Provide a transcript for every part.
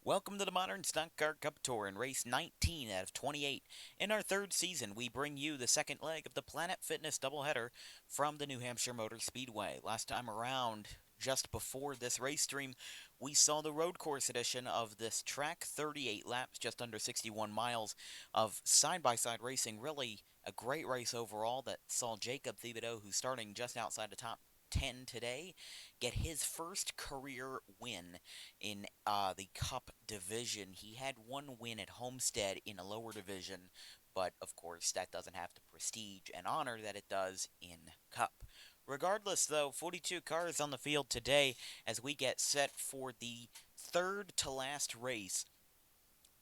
Welcome to the Modern Stock Car Cup Tour in race 19 out of 28. In our third season, we bring you the second leg of the Planet Fitness doubleheader from the New Hampshire Motor Speedway. Last time around, just before this race stream, we saw the road course edition of this track, 38 laps, just under 61 miles of side-by-side racing. Really a great race overall that saw Jacob Thibodeau, who's starting just outside the top 10 today, get his first career win in the Cup division. He had one win at Homestead in a lower division, but of course that doesn't have the prestige and honor that it does in Cup. Regardless, though, 42 cars on the field today as we get set for the third to last race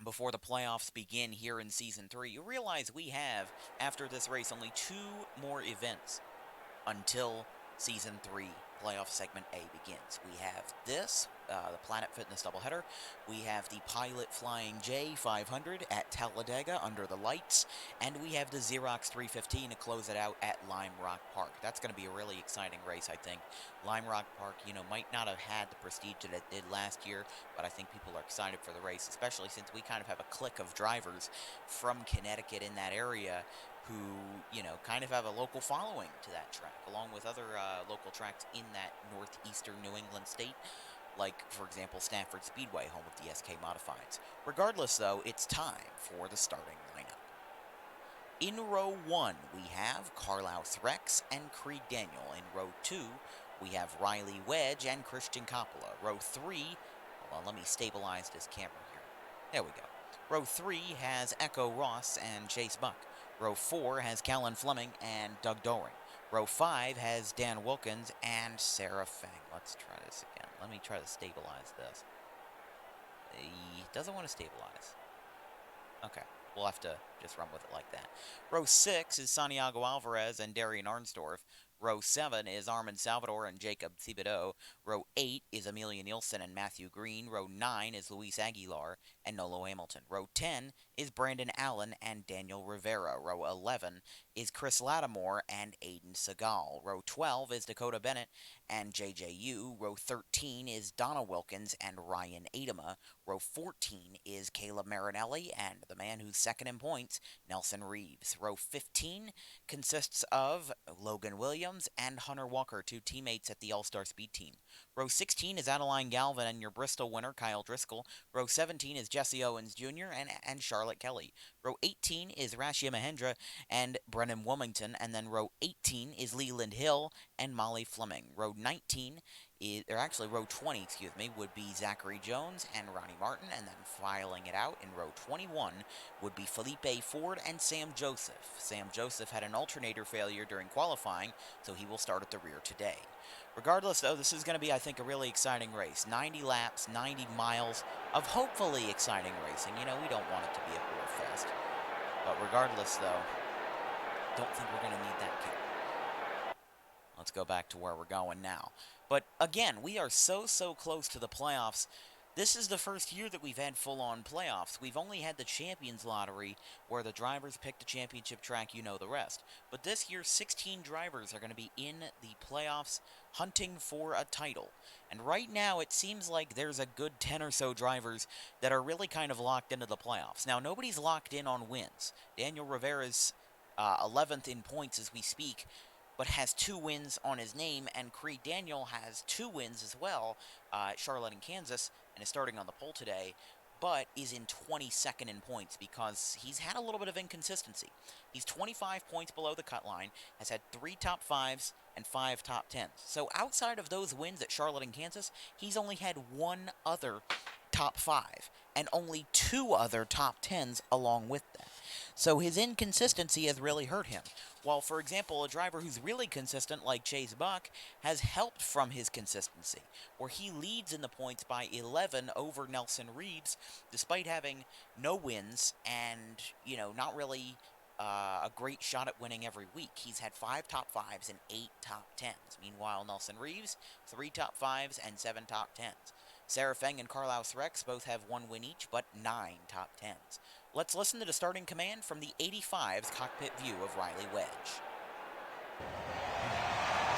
before the playoffs begin here in Season 3. You realize we have, after this race, only two more events until Season 3 playoff segment A begins. We have this, the Planet Fitness doubleheader. We have the Pilot Flying J 500 at Talladega under the lights, and we have the Xerox 315 to close it out at Lime Rock Park. That's going to be a really exciting race, I think. Lime Rock Park, might not have had the prestige that it did last year, but I think people are excited for the race, especially since we kind of have a clique of drivers from Connecticut in that area who, kind of have a local following to that track, along with other local tracks in that northeastern New England state, like, for example, Stafford Speedway, home of the SK Modifieds. Regardless, though, it's time for the starting lineup. In row 1, we have Carlouse Rex and Creed Daniel. In row 2, we have Riley Wedge and Christian Coppola. Row 3, hold on, let me stabilize this camera here. There we go. Row 3 has Echo Ross and Chase Buck. Row 4 has Callan Fleming and Doug Doring. Row 5 has Dan Wilkins and Sarah Fang. Let's try this again. Let me try to stabilize this. It doesn't want to stabilize. Okay, we'll have to just run with it like that. Row 6 is Santiago Alvarez and Darian Arnsdorf. Row 7 is Armin Salvador and Jacob Thibodeau. Row 8 is Amelia Nielsen and Matthew Green. Row 9 is Luis Aguilar and Nolo Hamilton. Row 10 is Brandon Allen and Daniel Rivera. Row 11 is Chris Lattimore and Aiden Segal. Row 12 is Dakota Bennett and JJU. Row 13 is Donna Wilkins and Ryan Adema. Row 14 is Caleb Marinelli and the man who's second in points, Nelson Reeves. Row 15 consists of Logan Williams and Hunter Walker, two teammates at the All-Star Speed Team. Row 16 is Adeline Galvin and your Bristol winner, Kyle Driscoll. Row 17 is Jesse Owens Jr. and Charlotte Kelly. Row 18 is Rashia Mahendra and Brennan Wilmington. And then row 18 is Leland Hill and Molly Fleming. Row 19 is, or actually row 20, would be Zachary Jones and Ronnie Martin. And then filing it out in row 21 would be Felipe Ford and Sam Joseph. Sam Joseph had an alternator failure during qualifying, so he will start at the rear today. Regardless, though, this is going to be, I think, a really exciting race. 90 laps, 90 miles of hopefully exciting racing. We don't want it to be a bore fest. But regardless, though, don't think we're going to need that kick. Let's go back to where we're going now. But again, we are so close to the playoffs. This is the first year that we've had full-on playoffs. We've only had the Champions Lottery, where the drivers pick the championship track, the rest. But this year, 16 drivers are going to be in the playoffs hunting for a title. And right now, it seems like there's a good 10 or so drivers that are really kind of locked into the playoffs. Now, nobody's locked in on wins. Daniel Rivera's 11th in points as we speak, but has 2 wins on his name, and Creed Daniel has 2 wins as well at Charlotte and Kansas, and is starting on the pole today, but is in 22nd in points because he's had a little bit of inconsistency. He's 25 points below the cut line, has had 3 top 5s and 5 top 10s. So outside of those wins at Charlotte and Kansas, he's only had 1 other top 5 and only 2 other top 10s along with that. So his inconsistency has really hurt him. While, for example, a driver who's really consistent like Chase Buck has helped from his consistency, where he leads in the points by 11 over Nelson Reeves, despite having no wins and, not really a great shot at winning every week. He's had 5 top 5s and 8 top 10s. Meanwhile, Nelson Reeves, 3 top 5s and 7 top 10s. Sarah Feng and Carlouse Rex both have 1 win each, but 9 top 10s. Let's listen to the starting command from the 85's cockpit view of Riley Wedge.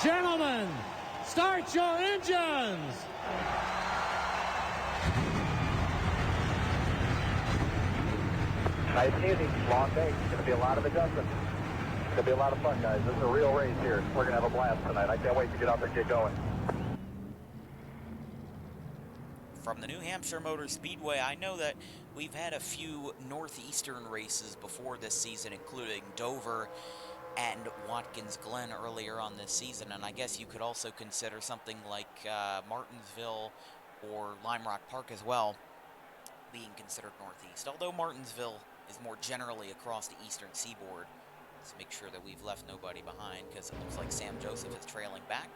Gentlemen, start your engines! Nice and easy. Long day. It's going to be a lot of adjustments. It's going to be a lot of fun, guys. This is a real race here. We're going to have a blast tonight. I can't wait to get out there and get going. From the New Hampshire Motor Speedway, I know that we've had a few northeastern races before this season, including Dover and Watkins Glen earlier on this season, and I guess you could also consider something like Martinsville or Lime Rock Park as well being considered northeast, although Martinsville is more generally across the eastern seaboard. Let's make sure that we've left nobody behind, because it looks like Sam Joseph is trailing back.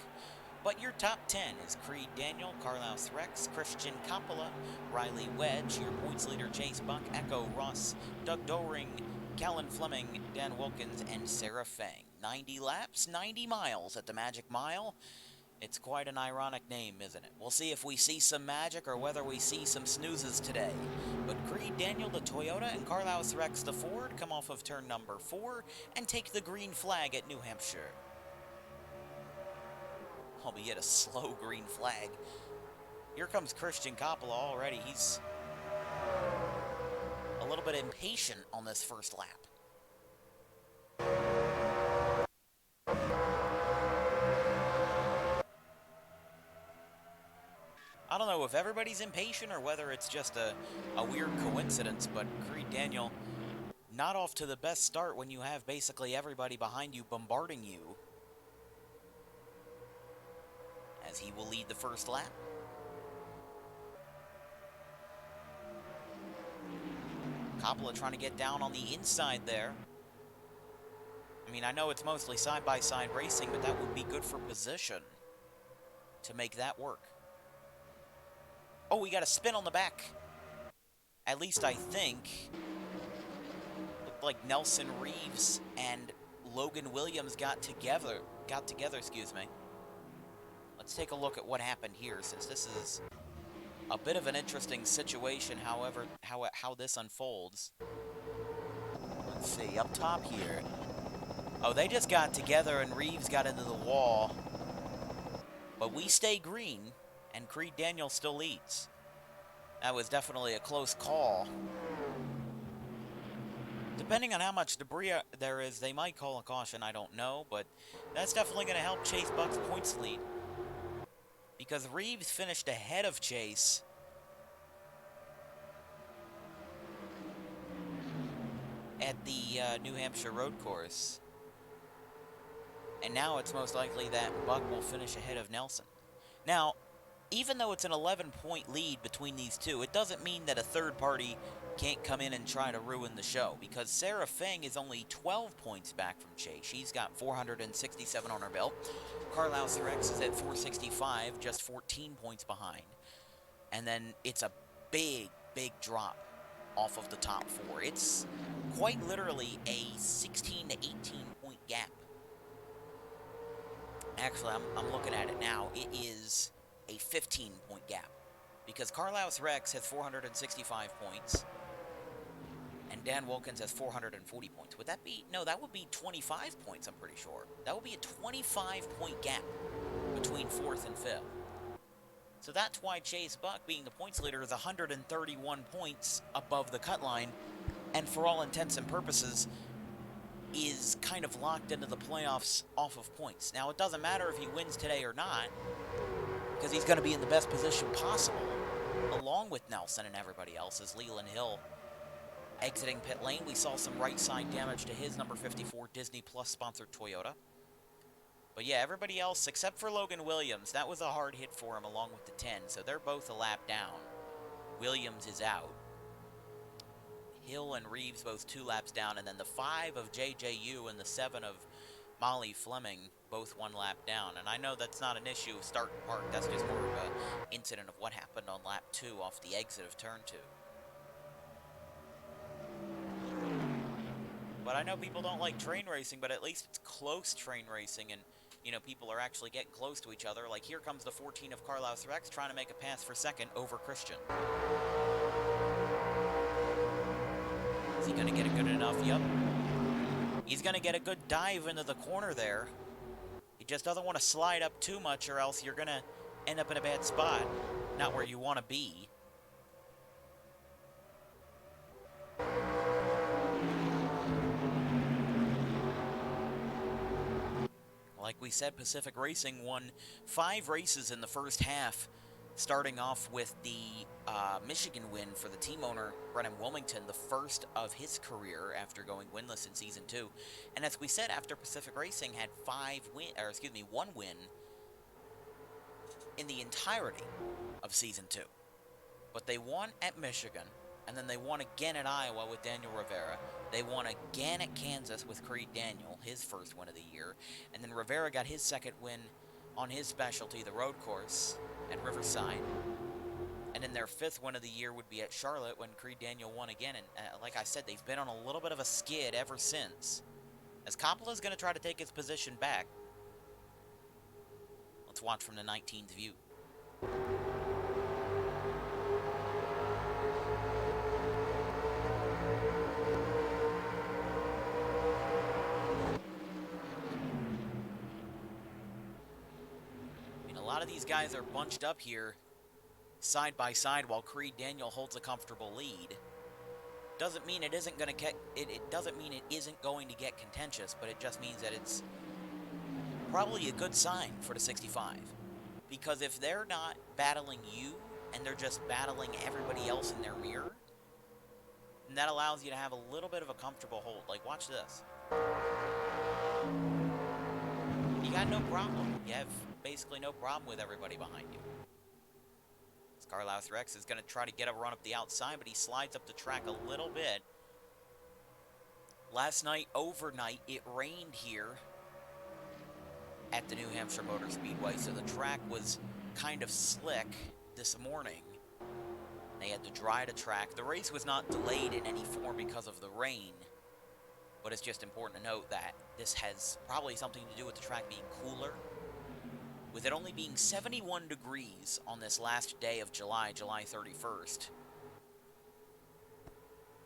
But your top 10 is Creed Daniel, Carlos Rex, Christian Coppola, Riley Wedge, your points leader Chase Buck, Echo Ross, Doug Doring, Callan Fleming, Dan Wilkins, and Sarah Fang. 90 laps, 90 miles at the Magic Mile. It's quite an ironic name, isn't it? We'll see if we see some magic or whether we see some snoozes today. But Creed Daniel, the Toyota, and Carlos Rex, the Ford, come off of turn number 4 and take the green flag at New Hampshire. Albeit a slow green flag. Here comes Christian Coppola already. He's a little bit impatient on this first lap. I don't know if everybody's impatient or whether it's just a weird coincidence, but Creed Daniel not off to the best start when you have basically everybody behind you bombarding you, as he will lead the first lap. Coppola trying to get down on the inside there. I mean, I know it's mostly side-by-side racing, but that would be good for position to make that work. Oh, we got a spin on the back. At least I think. Looked like Nelson Reeves and Logan Williams got together, excuse me. Let's take a look at what happened here, since this is a bit of an interesting situation, however, how this unfolds. Let's see, up top here. Oh, they just got together and Reeves got into the wall. But we stay green, and Creed Daniel still leads. That was definitely a close call. Depending on how much debris there is, they might call a caution, I don't know, but that's definitely going to help Chase Buck's points lead. Because Reeves finished ahead of Chase at the New Hampshire road course. And now it's most likely that Buck will finish ahead of Nelson. Now, even though it's an 11-point lead between these two, it doesn't mean that a third party can't come in and try to ruin the show, because Sarah Fang is only 12 points back from Chase. She's got 467 on her belt. Carlos Rex is at 465, just 14 points behind. And then it's a big, big drop off of the top 4. It's quite literally a 16 to 18 point gap. Actually, I'm looking at it now. It is a 15-point gap, because Carlos Rex has 465 points, and Dan Wilkins has 440 points. Would that be... No, that would be 25 points, I'm pretty sure. That would be a 25-point gap between 4th and 5th. So that's why Chase Buck, being the points leader, is 131 points above the cut line, and for all intents and purposes, is kind of locked into the playoffs off of points. Now, it doesn't matter if he wins today or not, because he's going to be in the best position possible, along with Nelson and everybody else, as Leland Hill exiting pit lane. We saw some right side damage to his number 54 Disney Plus sponsored Toyota. But yeah, everybody else, except for Logan Williams, that was a hard hit for him along with the 10, so they're both a lap down. Williams is out. Hill and Reeves both 2 laps down, and then the 5 of JJU and the 7 of Molly Fleming both 1 lap down. And I know that's not an issue of start and park, that's just more of an incident of what happened on lap 2 off the exit of turn 2. But I know people don't like train racing, but at least it's close train racing, and you know, people are actually getting close to each other. Like, here comes the 14 of Carlos Rex trying to make a pass for second over Christian. Is he going to get it good enough? Yep. He's going to get a good dive into the corner there. He just doesn't want to slide up too much, or else you're going to end up in a bad spot. Not where you want to be. Like we said, Pacific Racing won 5 races in the first half, starting off with the Michigan win for the team owner, Brennan Wilmington, the first of his career after going winless in Season 2. And as we said, after Pacific Racing had 1 win in the entirety of Season 2. But they won at Michigan, and then they won again at Iowa with Daniel Rivera. They won again at Kansas with Creed Daniel, his first win of the year. And then Rivera got his second win on his specialty, the road course, at Riverside. And then their 5th win of the year would be at Charlotte when Creed Daniel won again. And like I said, they've been on a little bit of a skid ever since. As Coppola's going to try to take his position back. Let's watch from the 19th view. A lot of these guys are bunched up here side by side while Creed Daniel holds a comfortable lead. Doesn't mean it isn't going to get it doesn't mean it isn't going to get contentious, but it just means that it's probably a good sign for the 65. Because if they're not battling you and they're just battling everybody else in their mirror, then that allows you to have a little bit of a comfortable hold. Like, watch this. You got no problem. You have basically no problem with everybody behind you. Carlos Rex is going to try to get a run up the outside, but he slides up the track a little bit. Last night, overnight, it rained here at the New Hampshire Motor Speedway, so the track was kind of slick this morning. They had to dry the track. The race was not delayed in any form because of the rain, but it's just important to note that this has probably something to do with the track being cooler. With it only being 71 degrees on this last day of July 31st.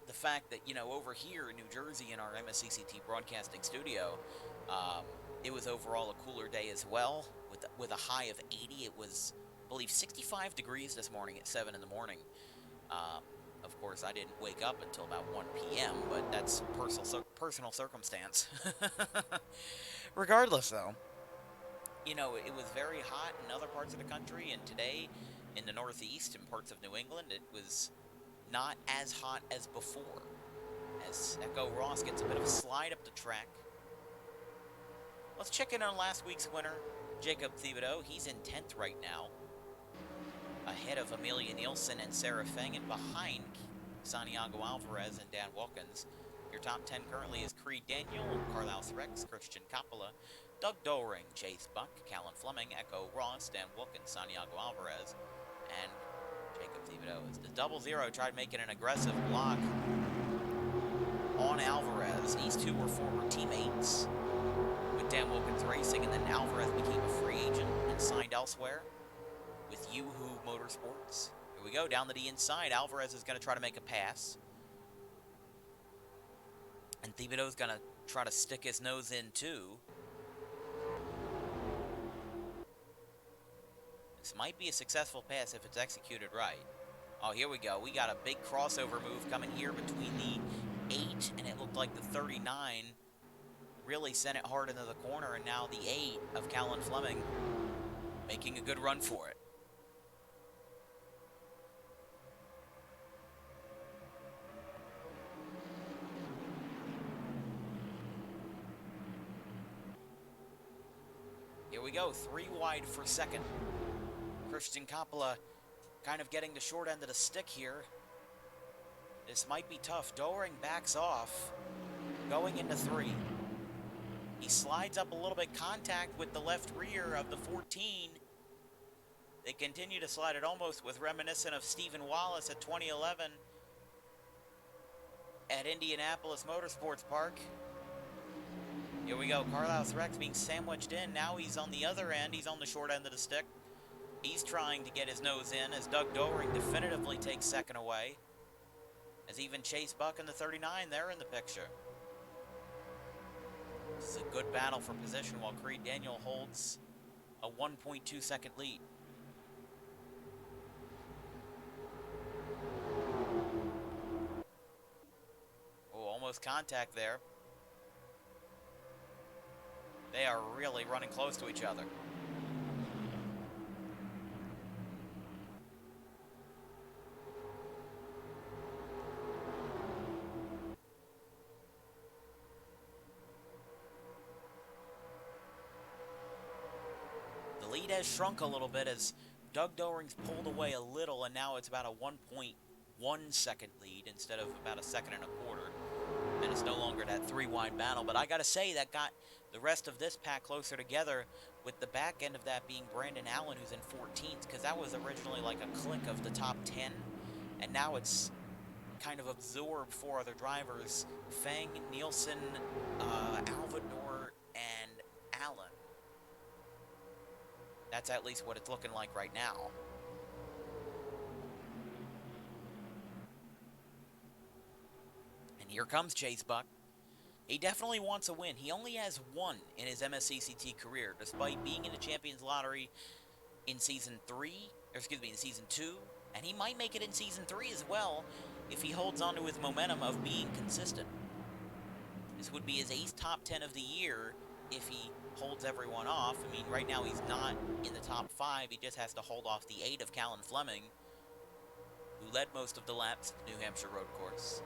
The fact that, over here in New Jersey in our MSCCT broadcasting studio, it was overall a cooler day as well. With a high of 80, it was, I believe, 65 degrees this morning at 7 in the morning. Of course, I didn't wake up until about 1 p.m., but that's personal circumstance. Regardless, though. It was very hot in other parts of the country, and today in the Northeast and parts of New England, it was not as hot as before. As Echo Ross gets a bit of a slide up the track. Let's check in on last week's winner, Jacob Thibodeau. He's in 10th right now, ahead of Amelia Nielsen and Sarah Feng, and behind Santiago Alvarez and Dan Wilkins. Your top 10 currently is Creed Daniel, Carlos Rex, Christian Coppola, Doug Doring, Chase Buck, Callan Fleming, Echo Ross, Dan Wilkins, Santiago Alvarez, and Jacob Thibodeau. As the 00 tried making an aggressive block on Alvarez. These two were former teammates with Dan Wilkins Racing, and then Alvarez became a free agent and signed elsewhere with Yoo-Hoo Motorsports. Here we go, down to the inside. Alvarez is going to try to make a pass. And Thibodeau's going to try to stick his nose in too. This might be a successful pass if it's executed right. Oh, here we go. We got a big crossover move coming here between the 8 and it looked like the 39. Really sent it hard into the corner, and now the 8 of Callan Fleming making a good run for it. Here we go, 3 wide for second. Christian Coppola kind of getting the short end of the stick here. This might be tough. Doring backs off, going into 3. He slides up a little bit, contact with the left rear of the 14. They continue to slide it almost with reminiscent of Stephen Wallace at 2011 at Indianapolis Motorsports Park. Here we go, Carlos Rex being sandwiched in. Now he's on the other end. He's on the short end of the stick. He's trying to get his nose in as Doug Doring definitively takes second away. As even Chase Buck and the 39, they're in the picture. This is a good battle for position while Creed Daniel holds a 1.2 second lead. Oh, almost contact there. They are really running close to each other. The lead has shrunk a little bit as Doug Doering's pulled away a little, and now it's about a 1.1 second lead instead of about a second and a quarter. And it's no longer that three-wide battle, but I gotta say, that got the rest of this pack closer together, with the back end of that being Brandon Allen, who's in 14th, because that was originally like a click of the top 10, and now it's kind of absorbed four other drivers: Feng, Nielsen, Alvador, and Allen. That's at least what it's looking like right now. And here comes Chase Buck. He definitely wants a win. He only has one in his MSCCT career, despite being in the Champions Lottery in Season 3, or excuse me, in Season 2, and he might make it in Season 3 as well if he holds on to his momentum of being consistent. This would be his 8th top 10 of the year if he holds everyone off. I mean, right now he's not in the top 5. He just has to hold off the 8 of Callan Fleming, who led most of the laps of the New Hampshire road course.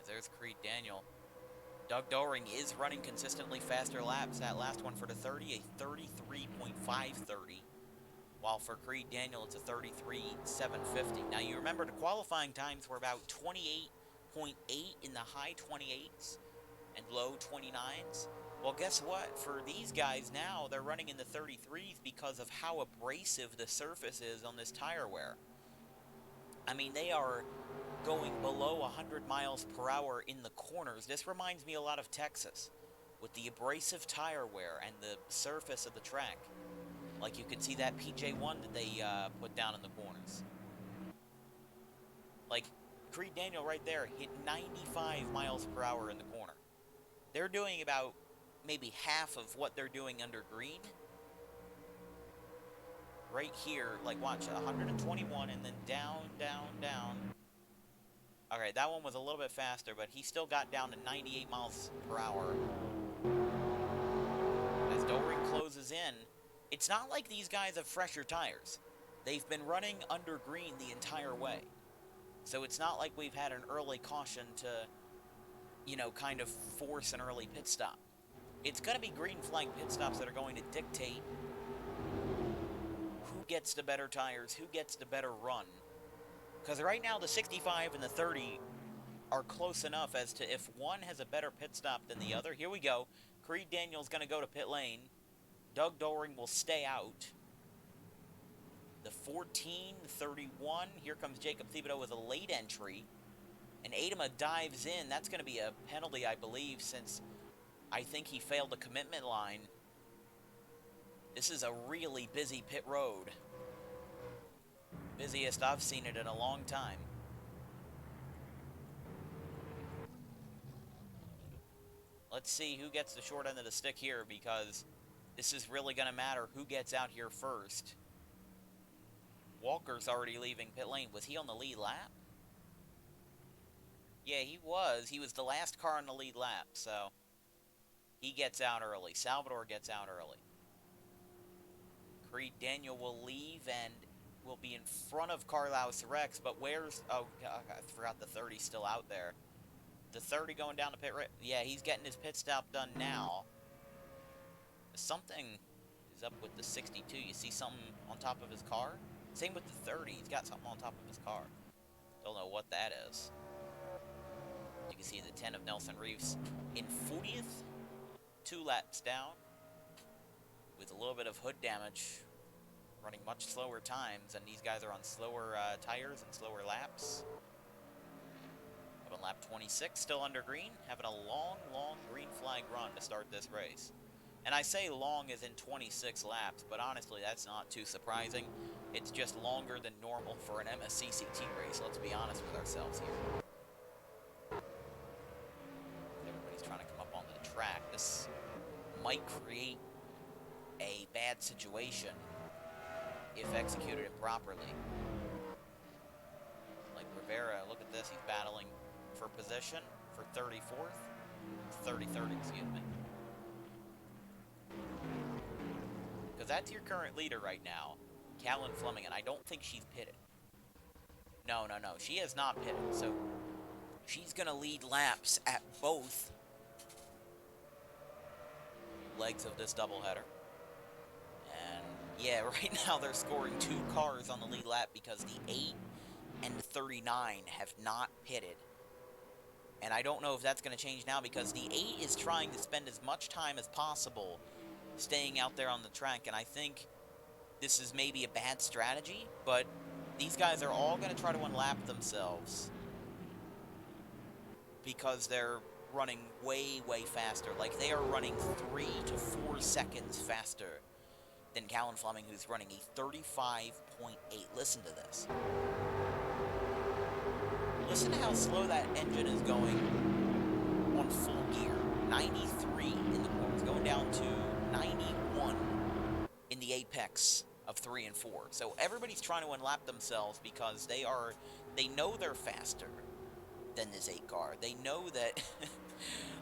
There's Creed Daniel. Doug Doering is running consistently faster laps. That last one for the 30, a 33.530. While for Creed Daniel, it's a 33.750. Now, you remember the qualifying times were about 28.8 in the high 28s and low 29s. Well, guess what? For these guys now, they're running in the 33s because of how abrasive the surface is on this tire wear. I mean, they are going below 100 miles per hour in the corners. This reminds me a lot of Texas, with the abrasive tire wear and the surface of the track. Like, you can see that PJ1 that they put down in the corners. Like, Creed Daniel right there hit 95 miles per hour in the corner. They're doing about maybe half of what they're doing under green. Right here, like, watch, 121 and then down, down, down. Okay, that one was a little bit faster, but he still got down to 98 miles per hour. As Doering closes in, it's not like these guys have fresher tires. They've been running under green the entire way. So it's not like we've had an early caution to, you know, kind of force an early pit stop. It's going to be green flag pit stops that are going to dictate who gets the better tires, who gets the better run. Because right now, the 65 and the 30 are close enough as to if one has a better pit stop than the other. Here we go. Creed Daniel's going to go to pit lane. Doug Doering will stay out. The 14, 31. Here comes Jacob Thibodeau with a late entry. And Adama dives in. That's going to be a penalty, I believe, since I think he failed the commitment line. This is a really busy pit road. Busiest I've seen it in a long time. Let's see who gets the short end of the stick here, because this is really going to matter who gets out here first. Walker's already leaving pit lane. Was he on the lead lap? Yeah, he was. He was the last car on the lead lap, so he gets out early. Salvador gets out early. Creed Daniel will leave and will be in front of Carlos Rex, but where's... Oh, I forgot the 30 still out there. The 30 going down to pit... Yeah, he's getting his pit stop done now. Something is up with the 62. You see something on top of his car? Same with the 30. He's got something on top of his car. Don't know what that is. You can see the 10 of Nelson Reeves in 40th. 2 laps down. With a little bit of hood damage. Running much slower times. And these guys are on slower tires and slower laps. Up on lap 26. Still under green. Having a long, long green flag run to start this race. And I say long as in 26 laps, but honestly, that's not too surprising. It's just longer than normal for an MSCCT race, let's be honest with ourselves here. Everybody's trying to come up onto the track. This might create a bad situation if executed improperly. Like Rivera, look at this, he's battling for position for 34th, 33rd, excuse me. Because that's your current leader right now, Callan Fleming, and I don't think she's pitted. No, she has not pitted, so she's going to lead laps at both legs of this doubleheader. And yeah, right now they're scoring 2 cars on the lead lap because the 8 and the 39 have not pitted. And I don't know if that's going to change now because the 8 is trying to spend as much time as possible staying out there on the track, and I think this is maybe a bad strategy, but these guys are all going to try to unlap themselves because they're running way, way faster. Like, they are running 3 to 4 seconds faster than Callan Fleming, who's running a 35.8. Listen to this. Listen to how slow that engine is going on full gear. 93 in the corners, going down to 91 in the apex of 3 and 4. So everybody's trying to unlap themselves because they know they're faster than this 8 car. They know that,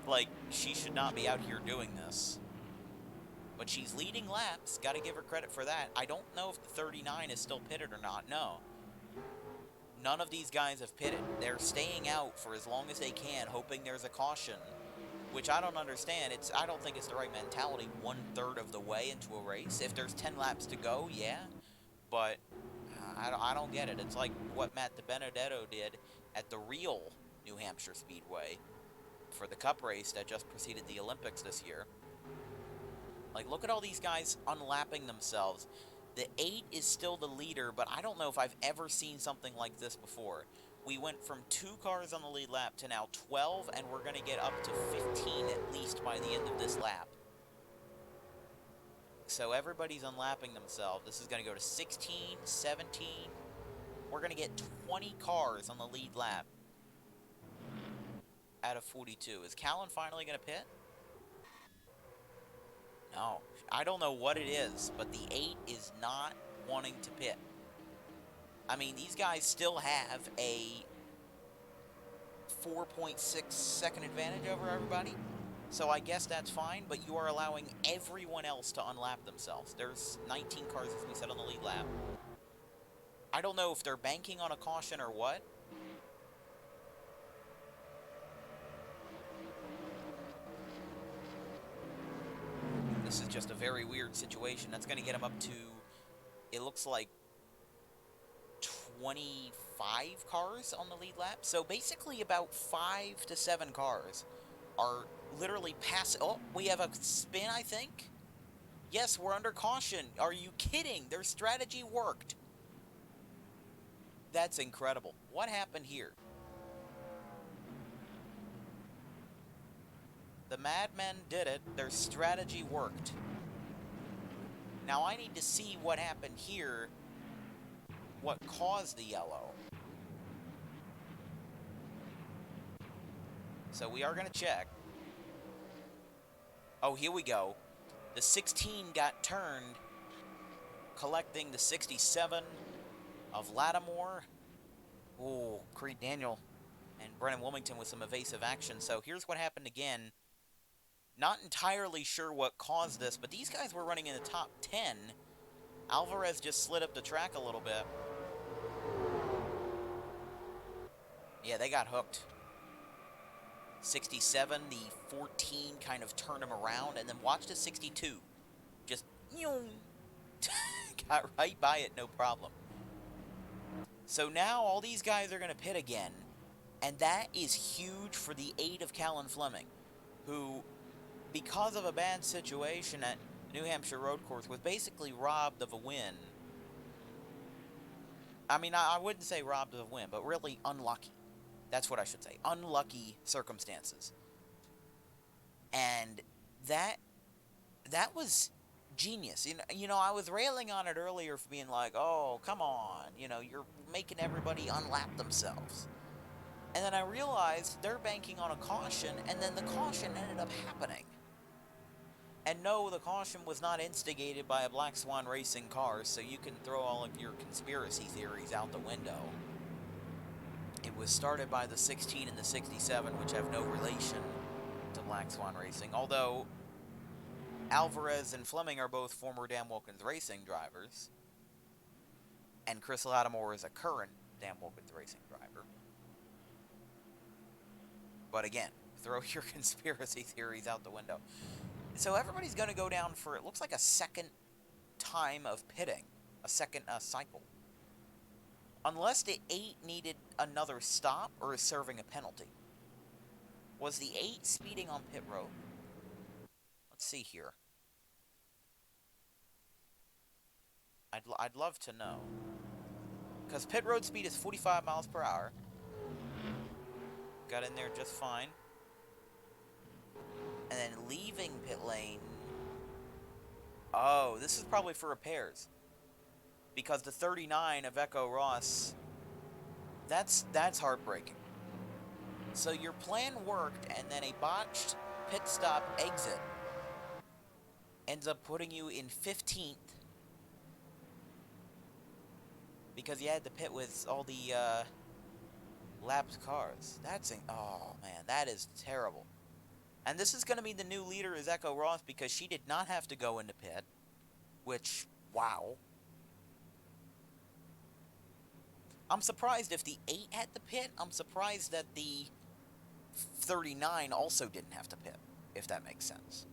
like, she should not be out here doing this. But she's leading laps. Got to give her credit for that. I don't know if the 39 is still pitted or not. No. None of these guys have pitted. They're staying out for as long as they can, hoping there's a caution, which I don't understand. I don't think it's the right mentality 1/3 of the way into a race. If there's 10 laps to go, yeah, but I don't get it. It's like what Matt DiBenedetto did at the real New Hampshire Speedway for the Cup race that just preceded the Olympics this year. Like, look at all these guys unlapping themselves. The 8 is still the leader, but I don't know if I've ever seen something like this before. We went from 2 cars on the lead lap to now 12, and we're going to get up to 15 at least by the end of this lap. So everybody's unlapping themselves. This is going to go to 16, 17. We're going to get 20 cars on the lead lap out of 42. Is Callan finally going to pit? No. I don't know what it is, but the 8 is not wanting to pit. I mean, these guys still have a 4.6 second advantage over everybody, so I guess that's fine, but you are allowing everyone else to unlap themselves. There's 19 cars, as we said, on the lead lap. I don't know if they're banking on a caution or what. This is just a very weird situation. That's going to get them up to, it looks like, 25 cars on the lead lap. So basically about 5 to 7 cars are literally passing. Oh, we have a spin, I think. Yes, we're under caution. Are you kidding? Their strategy worked. That's incredible. What happened here? The Madmen did it. Their strategy worked. Now I need to see what happened here. What caused the yellow. So we are going to check. Oh, here we go. The 16 got turned, collecting the 67 of Lattimore. Oh, Creed Daniel and Brennan Wilmington with some evasive action. So here's what happened again. Not entirely sure what caused this, but these guys were running in the top 10. Alvarez just slid up the track a little bit. Yeah, they got hooked. 67, the 14 kind of turned him around, and then watch the 62. Just, got right by it, no problem. So now all these guys are going to pit again, and that is huge for the 8 of Callan Fleming, who, because of a bad situation at New Hampshire Road Course, was basically robbed of a win. I mean, I wouldn't say robbed of a win, but really unlucky. That's what I should say. Unlucky circumstances. And that was genius. You know, I was railing on it earlier for being like, oh, come on. You know, you're making everybody unlap themselves. And then I realized they're banking on a caution, and then the caution ended up happening. And no, the caution was not instigated by a Black Swan Racing car, so you can throw all of your conspiracy theories out the window. It was started by the 16 and the 67, which have no relation to Black Swan Racing, although Alvarez and Fleming are both former Dan Wilkins Racing drivers, and Chris Lattimore is a current Dan Wilkins Racing driver. But again, throw your conspiracy theories out the window. So everybody's going to go down for, it looks like a second time of pitting, a second cycle. Unless the 8 needed another stop or is serving a penalty. Was the 8 speeding on pit road? Let's see here. I'd love to know. Because pit road speed is 45 miles per hour. Got in there just fine. And then leaving pit lane. Oh, this is probably for repairs. Because the 39 of Echo Ross, that's heartbreaking. So your plan worked, and then a botched pit stop exit ends up putting you in 15th. Because you had to pit with all the lapped cars. Oh man, that is terrible. And this is going to be the new leader is Echo Ross because she did not have to go into pit. Which, wow. I'm surprised if the 8 had to pit. I'm surprised that the 39 also didn't have to pit, if that makes sense.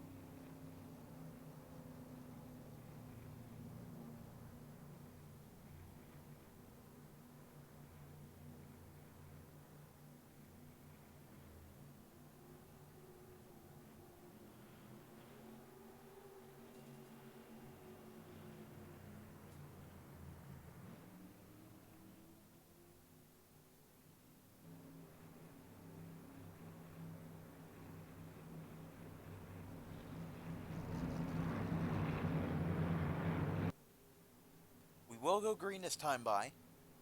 Will go green this time by,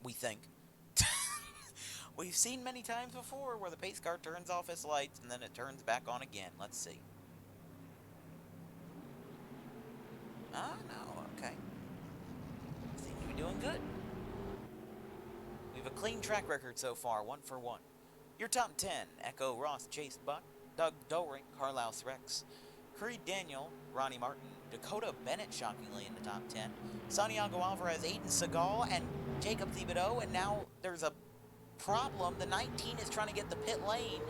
we think. We've seen many times before where the pace car turns off its lights and then it turns back on again. Let's see. Ah, no, okay. Seem to be doing good. We have a clean track record so far, 1 for 1. Your top 10, Echo Ross, Chase Buck, Doug Dolring, Carlos Rex, Creed Daniel, Ronnie Martin, Dakota Bennett, shockingly, in the top 10. Santiago Alvarez, Aiden Segal, and Jacob Thibodeau. And now there's a problem. The 19 is trying to get the pit lane,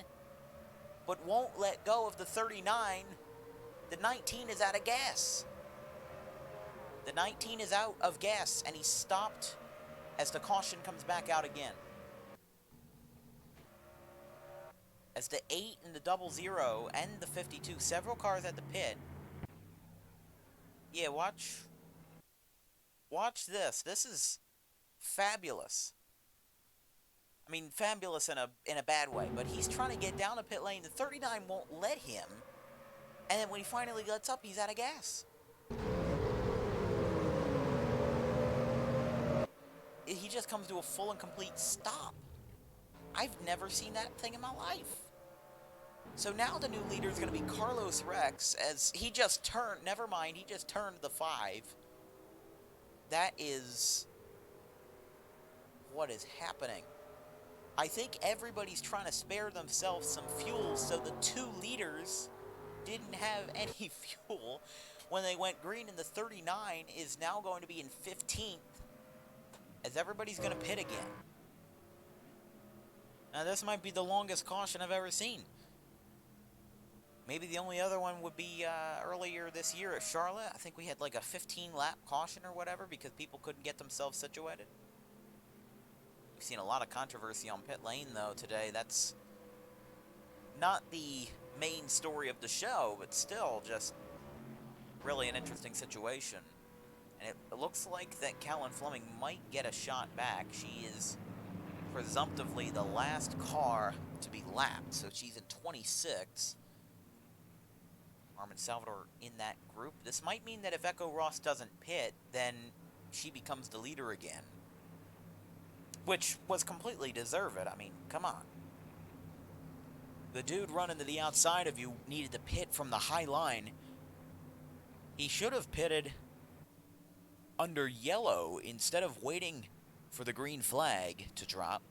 but won't let go of the 39. The 19 is out of gas. The 19 is out of gas, and he's stopped as the caution comes back out again. As the 8 and the 00 and the 52, several cars at the pit. Yeah, watch this. This is fabulous. I mean, fabulous in a bad way, but he's trying to get down the pit lane. The 39 won't let him, and then when he finally gets up, he's out of gas. He just comes to a full and complete stop. I've never seen that thing in my life. So now the new leader is going to be Carlos Rex, as he just turned, never mind, he just turned the 5. That is what is happening. I think everybody's trying to spare themselves some fuel, so the 2 leaders didn't have any fuel when they went green, and the 39 is now going to be in 15th, as everybody's going to pit again. Now this might be the longest caution I've ever seen. Maybe the only other one would be earlier this year at Charlotte. I think we had like a 15-lap caution or whatever because people couldn't get themselves situated. We've seen a lot of controversy on pit lane, though, today. That's not the main story of the show, but still just really an interesting situation. And it looks like that Callan Fleming might get a shot back. She is presumptively the last car to be lapped, so she's in 26. Armin Salvador in that group. This might mean that if Echo Ross doesn't pit, then she becomes the leader again. Which was completely deserved. I mean, come on. The dude running to the outside of you needed to pit from the high line He should have pitted under yellow instead of waiting for the green flag to drop.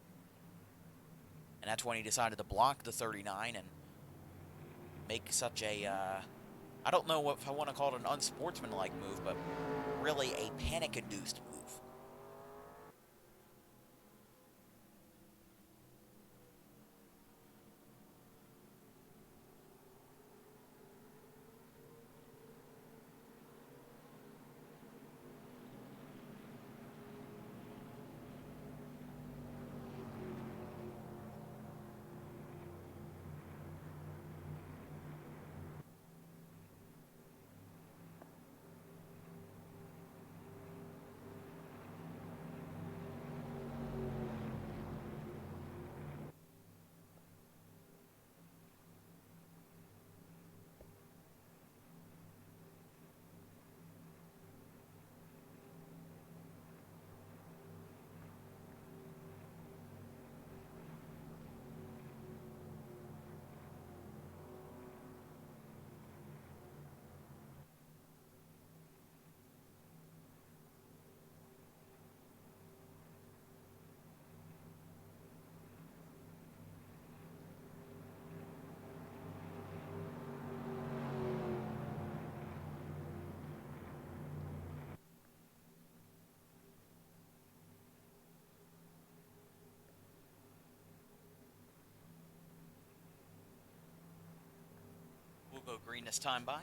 And that's when he decided to block the 39 and make such a, I don't know if I want to call it an unsportsmanlike move, but really a panic-induced move. We'll go green this time by.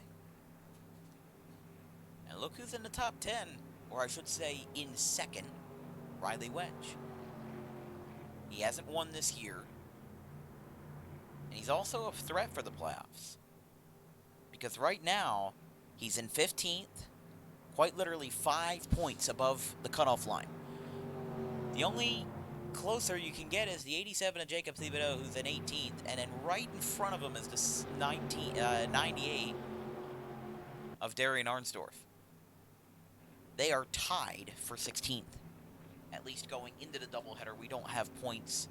And look who's in the top 10, or I should say in second, Riley Wedge. He hasn't won this year, and he's also a threat for the playoffs. Because right now, he's in 15th, quite literally 5 points above the cutoff line. The only closer you can get is the 87 of Jacob Thibodeau, who's in 18th, and then right in front of him is the 98 of Darian Arnsdorf. They are tied for 16th. At least going into the doubleheader, we don't have points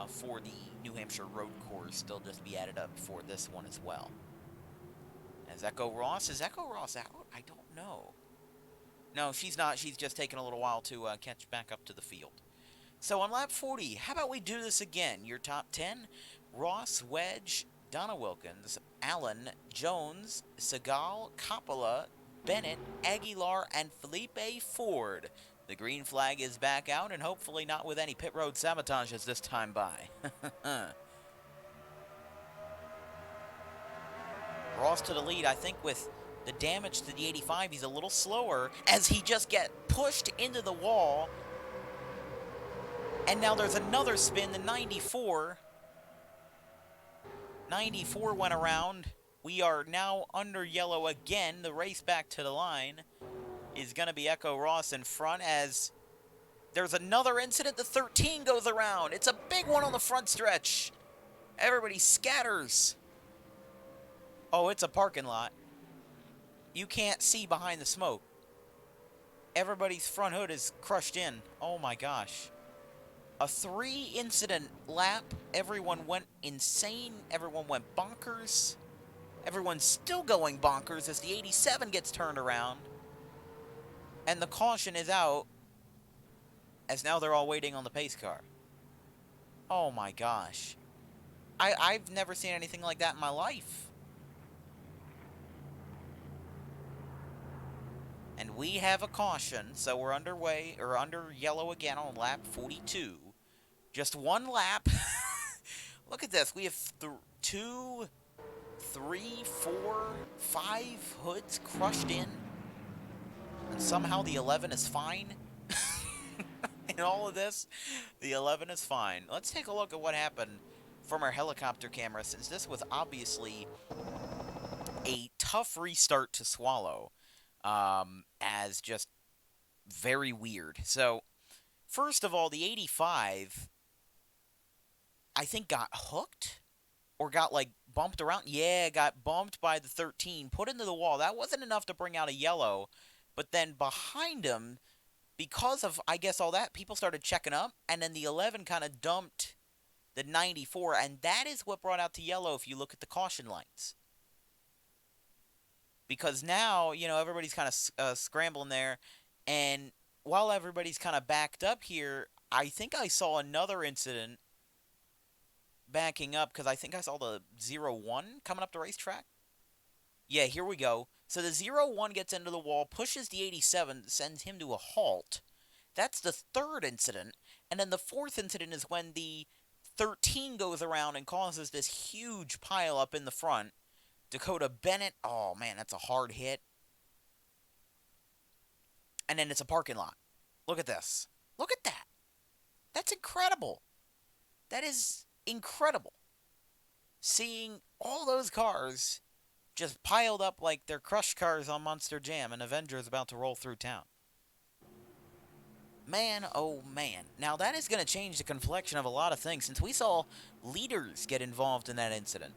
for the New Hampshire road course still just to be added up for this one as well. Is Echo Ross out? I don't know. No, she's not. She's just taking a little while to catch back up to the field. So on lap 40, how about we do this again? Your top 10, Ross, Wedge, Donna Wilkins, Allen, Jones, Segal, Coppola, Bennett, Aguilar, and Felipe Ford. The green flag is back out, and hopefully not with any pit road sabotages this time by. Ross to the lead. I think with the damage to the 85, he's a little slower as he just get pushed into the wall. And now there's another spin, the 94. 94 went around. We are now under yellow again. The race back to the line is going to be Echo Ross in front as there's another incident. The 13 goes around. It's a big one on the front stretch. Everybody scatters. Oh, it's a parking lot. You can't see behind the smoke. Everybody's front hood is crushed in. Oh my gosh. A 3-incident lap. Everyone went insane. Everyone went bonkers. Everyone's still going bonkers as the 87 gets turned around. And the caution is out as now they're all waiting on the pace car. Oh my gosh. I've never seen anything like that in my life. And we have a caution, so we're underway, or under yellow again on lap 42. Just one lap. Look at this. We have 2, 3, 4, 5 hoods crushed in. And somehow the 11 is fine. In all of this, the 11 is fine. Let's take a look at what happened from our helicopter camera, since this was obviously a tough restart to swallow. As just very weird. So, first of all, the 85, I think got hooked or got like bumped around. Yeah, got bumped by the 13, put into the wall. That wasn't enough to bring out a yellow. But then behind him, because of, I guess, all that, people started checking up. And then the 11 kind of dumped the 94. And that is what brought out the yellow if you look at the caution lights. because now, everybody's kind of scrambling there. And while everybody's kind of backed up here, I think I saw another incident backing up because I think I saw the 01 coming up the racetrack. Yeah, here we go. So the 01 gets into the wall, pushes the 87, sends him to a halt. That's the third incident. And then the fourth incident is when the 13 goes around and causes this huge pile up in the front. Dakota Bennett, oh man, that's a hard hit. And then it's a parking lot. Look at this. Look at that. That's incredible. That is incredible. Seeing all those cars just piled up like they're crushed cars on Monster Jam and Avengers about to roll through town. Man, oh man. Now that is going to change the complexion of a lot of things since we saw leaders get involved in that incident.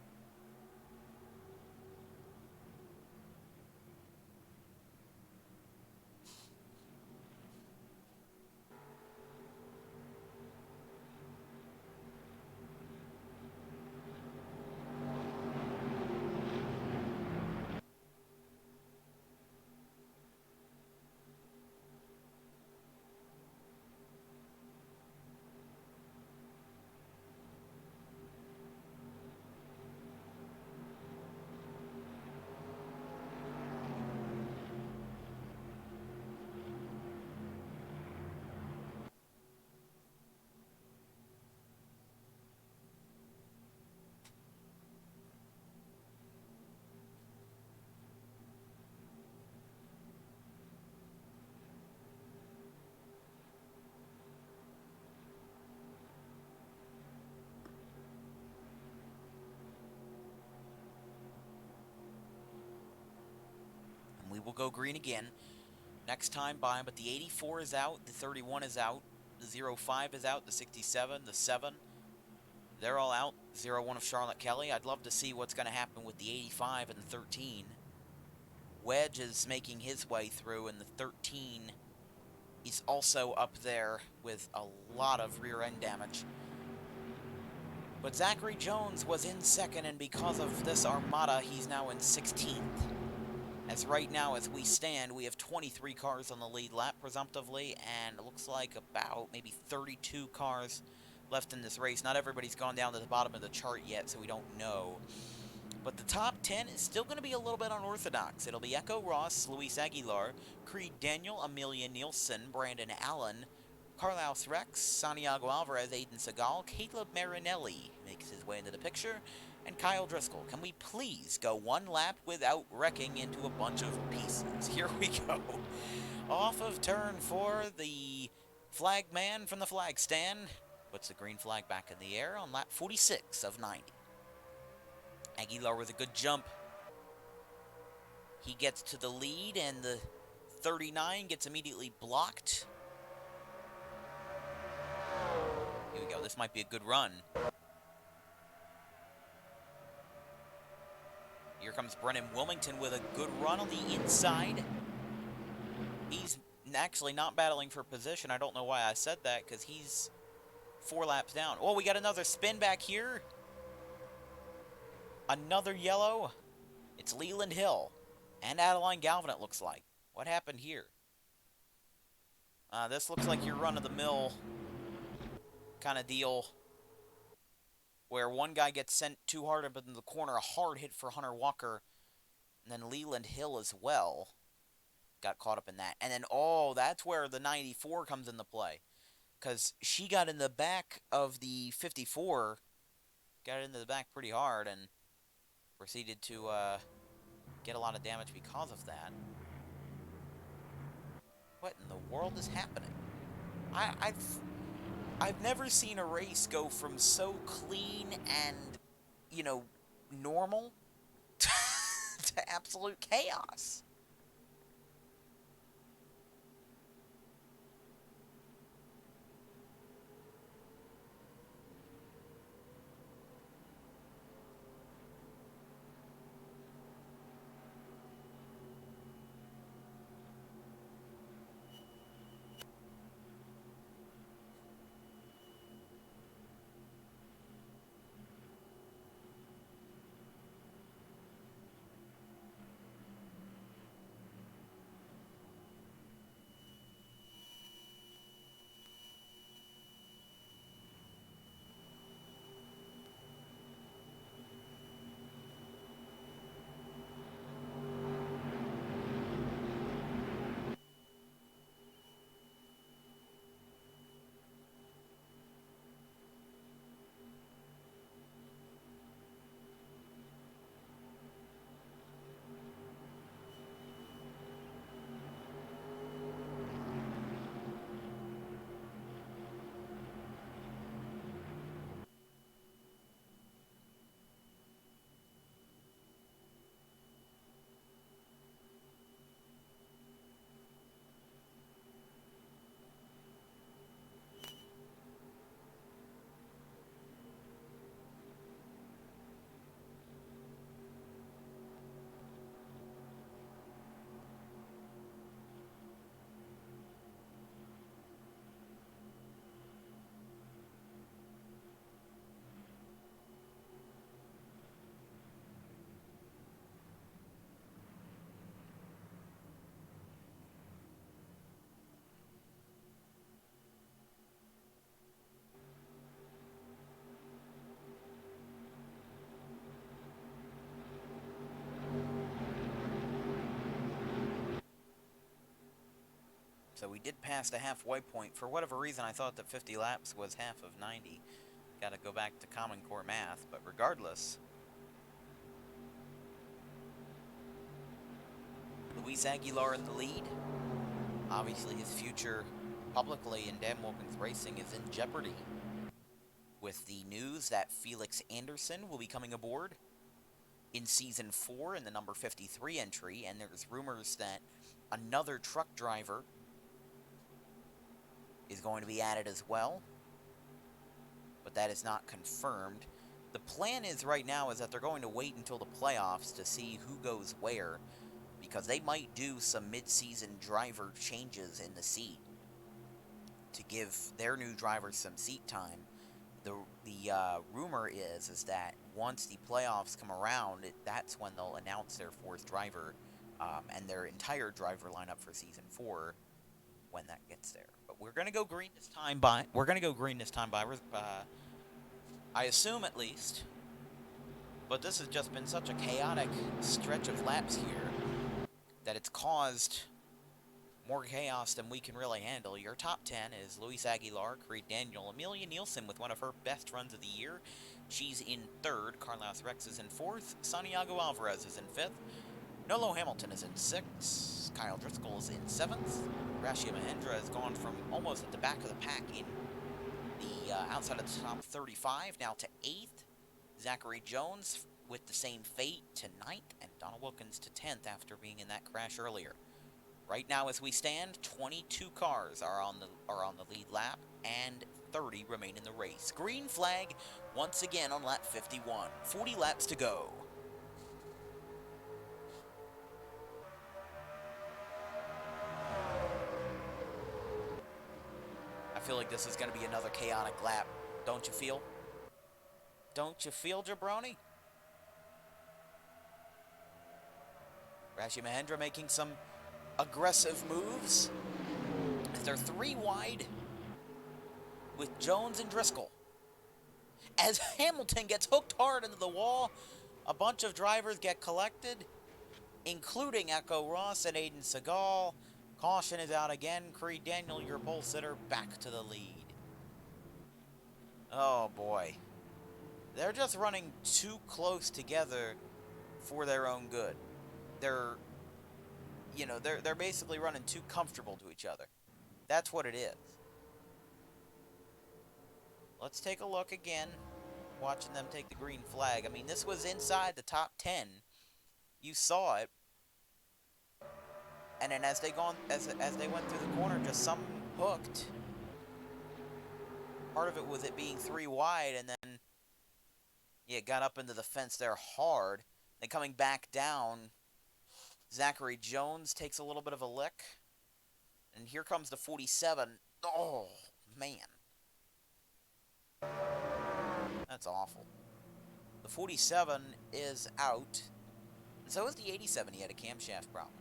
And we will go green again. Next time by, but the 84 is out, the 31 is out, the 05 is out, the 67, the 7. They're all out. 01 of Charlotte Kelly. I'd love to see what's going to happen with the 85 and the 13. Wedge is making his way through, and the 13 is also up there with a lot of rear end damage. But Zachary Jones was in second, and because of this armada, he's now in 16th. As right now, as we stand, we have 23 cars on the lead lap, presumptively, and it looks like about maybe 32 cars left in this race. Not everybody's gone down to the bottom of the chart yet, so we don't know. But the top 10 is still going to be a little bit unorthodox. It'll be Echo Ross, Luis Aguilar, Creed Daniel, Amelia Nielsen, Brandon Allen, Carlos Rex, Santiago Alvarez, Aiden Segal, Caleb Marinelli makes his way into the picture, and Kyle Driscoll. Can we please go one lap without wrecking into a bunch of pieces? Here we go. Off of turn 4, the flag man from the flag stand puts the green flag back in the air on lap 46 of 90. Aguilar with a good jump. He gets to the lead, and the 39 gets immediately blocked. Here we go. This might be a good run. Here comes Brennan Wilmington with a good run on the inside. He's actually not battling for position. I don't know why I said that, because he's 4 laps down. Oh, we got another spin back here. Another yellow. It's Leland Hill and Adeline Galvin, it looks like. What happened here? This looks like your run-of-the-mill kind of deal where one guy gets sent too hard up in the corner, a hard hit for Hunter Walker, and then Leland Hill as well got caught up in that. And then, oh, that's where the 94 comes into play, because she got in the back of the 54, got into the back pretty hard, and proceeded to get a lot of damage because of that. What in the world is happening? I've never seen a race go from so clean and, normal to absolute chaos. So we did pass the halfway point. For whatever reason, I thought that 50 laps was half of 90. Gotta go back to Common Core math, but regardless, Luis Aguilar in the lead. Obviously, his future publicly in Dan Wilkins Racing is in jeopardy with the news that Felix Anderson will be coming aboard in Season 4 in the number 53 entry, and there's rumors that another truck driver is going to be added as well, but that is not confirmed. The plan is right now is that they're going to wait until the playoffs to see who goes where, because they might do some mid-season driver changes in the seat to give their new drivers some seat time. The rumor is that once the playoffs come around, that's when they'll announce their fourth driver and their entire driver lineup for Season 4 when that gets there. But we're going to go green this time by... I assume at least. But this has just been such a chaotic stretch of laps here that it's caused more chaos than we can really handle. Your top 10 is Luis Aguilar, Creed Daniel, Amelia Nielsen with one of her best runs of the year. She's in third. Carlos Rex is in fourth. Santiago Alvarez is in fifth. Nolo Hamilton is in sixth. Kyle Driscoll is in seventh. Rashia Mahendra has gone from almost at the back of the pack in the outside of the top 35 now to eighth. Zachary Jones with the same fate to ninth, and Donald Wilkins to 10th after being in that crash earlier. Right now, as we stand, 22 cars are on the lead lap, and 30 remain in the race. Green flag once again on lap 51. 40 laps to go. I feel like this is going to be another chaotic lap. Don't you feel? Don't you feel, Jabroni? Rashia Mahendra making some aggressive moves as they're three wide with Jones and Driscoll. As Hamilton gets hooked hard into the wall, a bunch of drivers get collected, including Echo Ross and Aiden Segal. Caution is out again. Creed Daniel, your pole sitter, back to the lead. Oh boy. They're just running too close together for their own good. They're basically running too comfortable to each other. That's what it is. Let's take a look again, watching them take the green flag. I mean, this was inside the top 10. You saw it. And then as they went through the corner, just some hooked. Part of it was it being three wide, and then it got up into the fence there hard. Then coming back down, Zachary Jones takes a little bit of a lick. And here comes the 47. Oh, man. That's awful. The 47 is out. And so is the 87. He had a camshaft problem.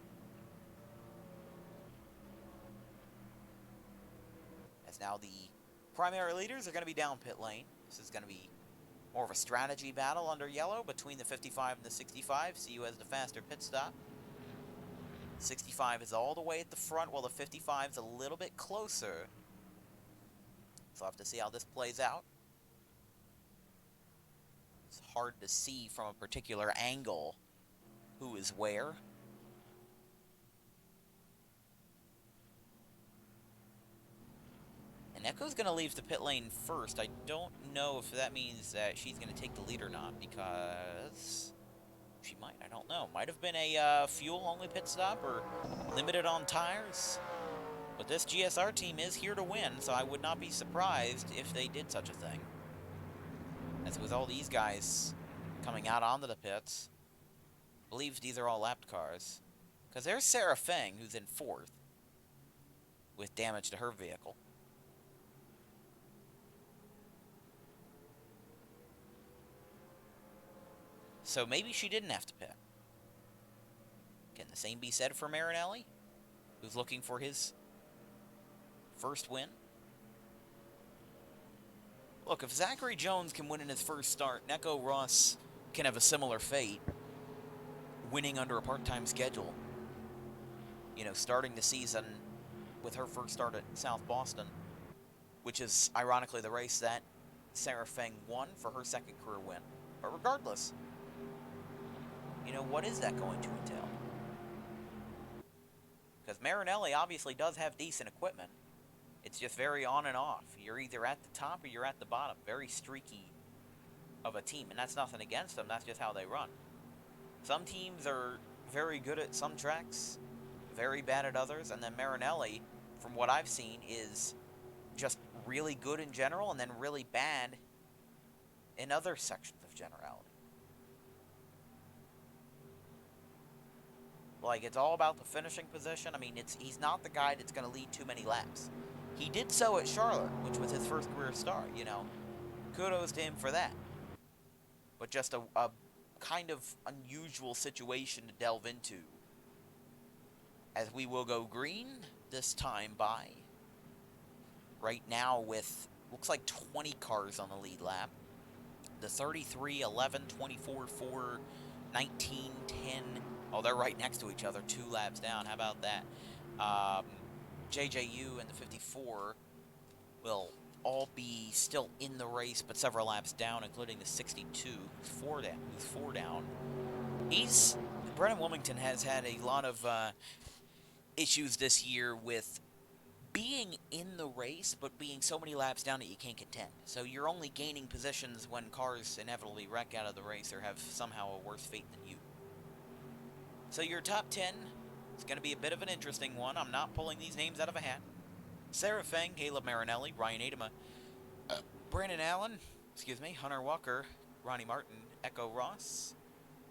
As now the primary leaders are going to be down pit lane. This is going to be more of a strategy battle under yellow between the 55 and the 65. See who has the faster pit stop. 65 is all the way at the front, while the 55 is a little bit closer. So I'll have to see how this plays out. It's hard to see from a particular angle who is where. And Echo's going to leave the pit lane first. I don't know if that means that she's going to take the lead or not, because she might. I don't know. Might have been a fuel-only pit stop or limited on tires. But this GSR team is here to win, so I would not be surprised if they did such a thing. As with all these guys coming out onto the pits, I believe these are all lapped cars. Because there's Sarah Feng, who's in fourth, with damage to her vehicle. So maybe she didn't have to pit. Can the same be said for Marinelli, who's looking for his first win? Look, if Zachary Jones can win in his first start, Neko Ross can have a similar fate, winning under a part-time schedule. You know, starting the season with her first start at South Boston, which is ironically the race that Sarah Feng won for her second career win. But regardless, what is that going to entail? Because Marinelli obviously does have decent equipment. It's just very on and off. You're either at the top or you're at the bottom. Very streaky of a team. And that's nothing against them. That's just how they run. Some teams are very good at some tracks, very bad at others. And then Marinelli, from what I've seen, is just really good in general and then really bad in other sections of generality. Like, it's all about the finishing position. I mean, he's not the guy that's going to lead too many laps. He did so at Charlotte, which was his first career start, Kudos to him for that. But just a kind of unusual situation to delve into. As we will go green this time by. Right now with, looks like 20 cars on the lead lap. The 33, 11, 24, 4, 19, 10. Oh, they're right next to each other, 2 laps down. How about that? JJU and the 54 will all be still in the race, but several laps down, including the 62, who's 4 down. Brennan Wilmington has had a lot of issues this year with being in the race, but being so many laps down that you can't contend. So you're only gaining positions when cars inevitably wreck out of the race or have somehow a worse fate than you. So your top 10 is going to be a bit of an interesting one. I'm not pulling these names out of a hat. Sarah Feng, Caleb Marinelli, Ryan Adema, Brandon Allen, Hunter Walker, Ronnie Martin, Echo Ross,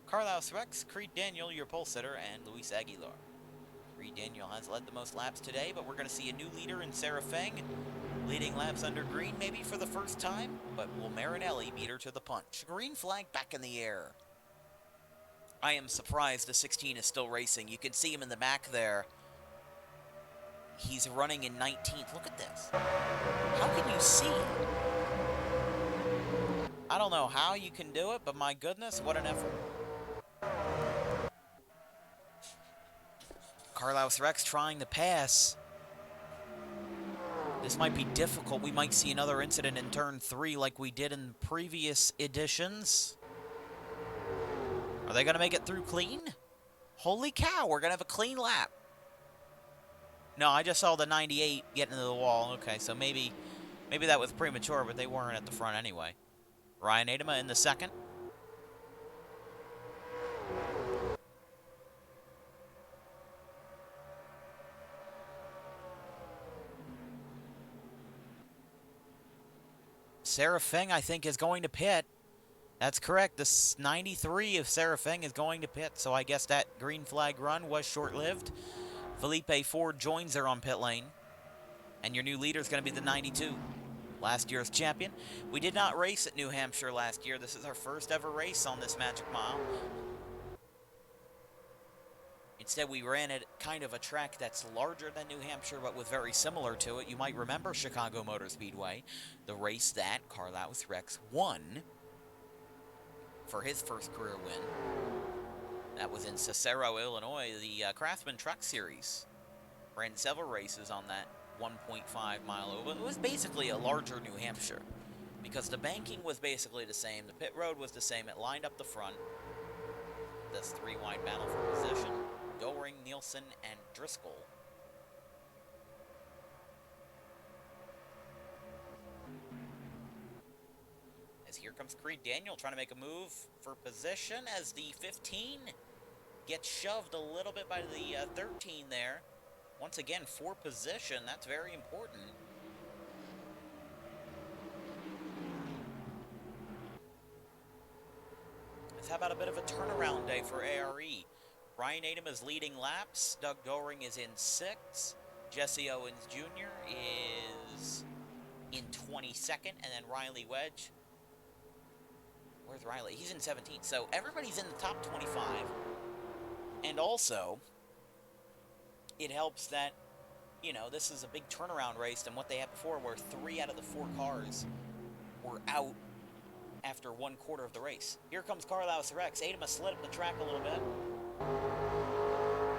Carlos Rex, Creed Daniel, your pole sitter, and Luis Aguilar. Creed Daniel has led the most laps today, but we're going to see a new leader in Sarah Feng, leading laps under green maybe for the first time, but will Marinelli beat her to the punch? Green flag back in the air. I am surprised the 16 is still racing. You can see him in the back there. He's running in 19th. Look at this. How can you see? I don't know how you can do it, but my goodness, what an effort. Carlos Rex trying to pass. This might be difficult. We might see another incident in turn 3 like we did in previous editions. Are they going to make it through clean? Holy cow, we're going to have a clean lap. No, I just saw the 98 getting into the wall. Okay, so maybe that was premature, but they weren't at the front anyway. Ryan Adema in the second. Sarah Feng, I think, is going to pit. That's correct. This 93 of Sarah Feng is going to pit, so I guess that green flag run was short-lived. Felipe Ford joins her on pit lane. And your new leader is going to be the 92. Last year's champion. We did not race at New Hampshire last year. This is our first ever race on this Magic Mile. Instead, we ran at kind of a track that's larger than New Hampshire, but was very similar to it. You might remember Chicago Motor Speedway, the race that Carlos Rex won for his first career win. That was in Cicero, Illinois, the Craftsman Truck Series. Ran several races on that 1.5 mile oval. It was basically a larger New Hampshire because the banking was basically the same. The pit road was the same. It lined up the front. This 3-wide battle for position. Goring, Nielsen, and Driscoll. As here comes Creed Daniel trying to make a move for position as the 15 gets shoved a little bit by the 13 there. Once again, for position, that's very important. Let's have about a bit of a turnaround day for ARE. Ryan Adem is leading laps. Doug Goring is in 6th. Jesse Owens Jr. is in 22nd. And then Riley Wedge. Where's Riley? He's in 17th. So everybody's in the top 25. And also, it helps that, this is a big turnaround race than what they had before, where 3 out of the 4 cars were out after 1/4 of the race. Here comes Carlos Rex. Adema slid up the track a little bit.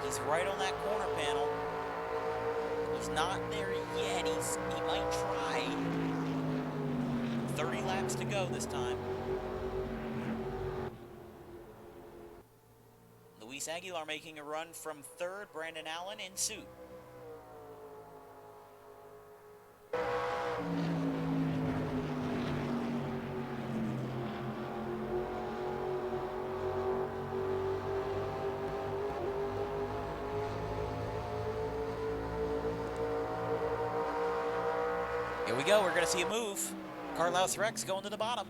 He's right on that corner panel. He's not there yet. He might try. 30 laps to go this time. Luis Aguilar making a run from third. Brandon Allen in suit. Here we go. We're going to see a move. Carlos Rex going to the bottom.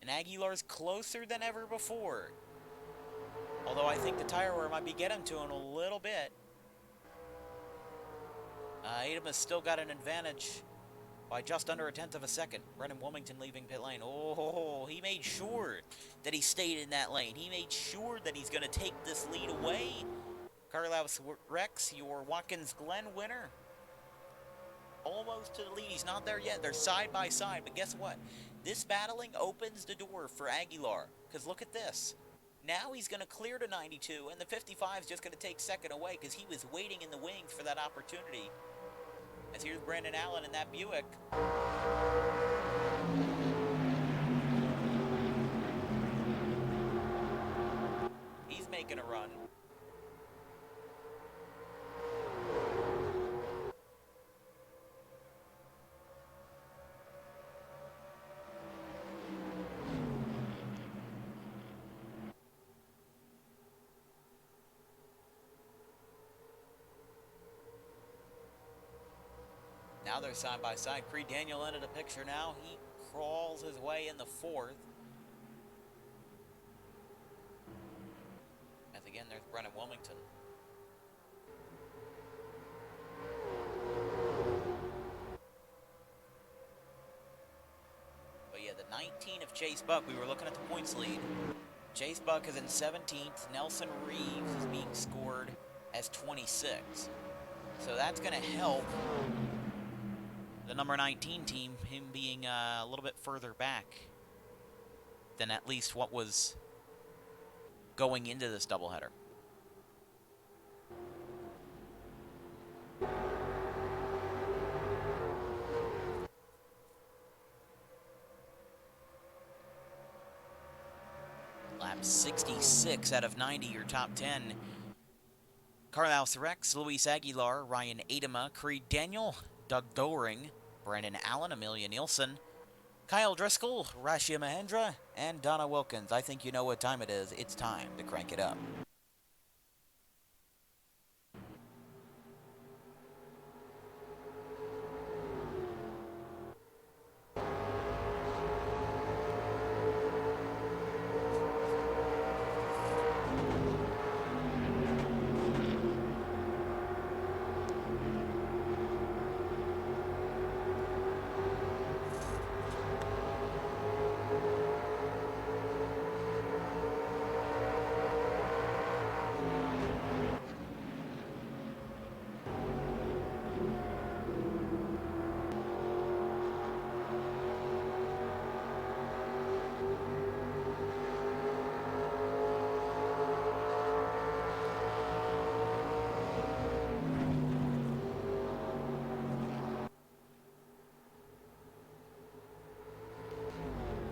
And Aguilar's closer than ever before. Although I think the tire wear might be getting to him a little bit. Adama's still got an advantage by just under 1/10 of a second. Brendan Wilmington leaving pit lane. Oh, he made sure that he stayed in that lane. He made sure that he's going to take this lead away. Carlos Rex, your Watkins Glen winner. Almost to the lead. He's not there yet. They're side by side. But guess what? This battling opens the door for Aguilar. Because look at this. Now he's going to clear to 92, and the 55 is just going to take second away because he was waiting in the wings for that opportunity. As here's Brandon Allen in that Buick. He's making a run. Now they're side by side. Creed Daniel into the picture now. He crawls his way in the fourth. As again, there's Brendan Wilmington. But yeah, the 19 of Chase Buck, we were looking at the points lead. Chase Buck is in 17th. Nelson Reeves is being scored as 26. So that's going to help the number 19 team, him being a little bit further back than at least what was going into this doubleheader. Lap 66 out of 90, your top 10. Carlos Rex, Luis Aguilar, Ryan Adama, Creed Daniel, Doug Doring, Brandon Allen, Amelia Nielsen, Kyle Driscoll, Rashia Mahendra, and Donna Wilkins. I think you know what time it is. It's time to crank it up.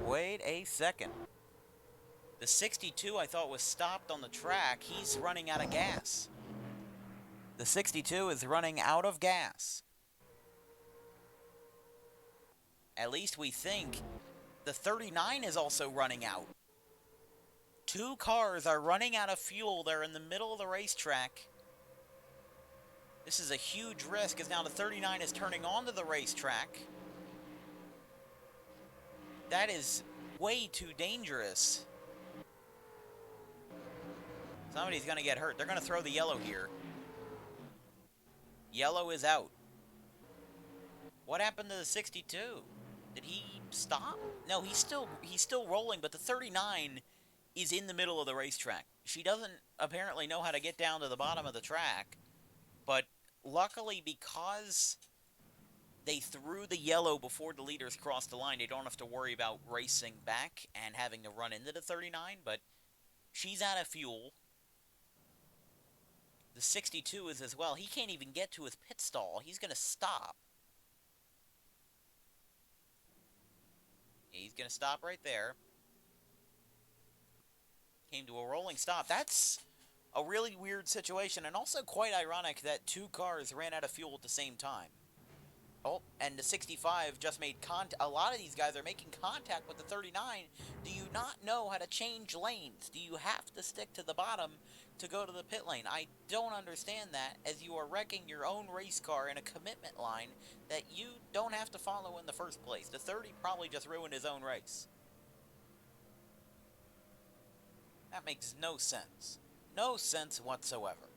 Wait a second. The 62 I thought was stopped on the track. He's running out of gas. The 62 is running out of gas. At least we think. The 39 is also running out. Two cars are running out of fuel. They're in the middle of the racetrack. This is a huge risk as now the 39 is turning onto the racetrack. That is way too dangerous. Somebody's going to get hurt. They're going to throw the yellow here. Yellow is out. What happened to the 62? Did he stop? No, he's still rolling, but the 39 is in the middle of the racetrack. She doesn't apparently know how to get down to the bottom of the track, but luckily because they threw the yellow before the leaders crossed the line, they don't have to worry about racing back and having to run into the 39, but she's out of fuel. The 62 is as well. He can't even get to his pit stall. He's going to stop. He's going to stop right there. Came to a rolling stop. That's a really weird situation, and also quite ironic that two cars ran out of fuel at the same time. Oh, and the 65 just made contact. A lot of these guys are making contact with the 39. Do you not know how to change lanes? Do you have to stick to the bottom to go to the pit lane? I don't understand that, as you are wrecking your own race car in a commitment line that you don't have to follow in the first place. The 30 probably just ruined his own race. That makes no sense. No sense whatsoever.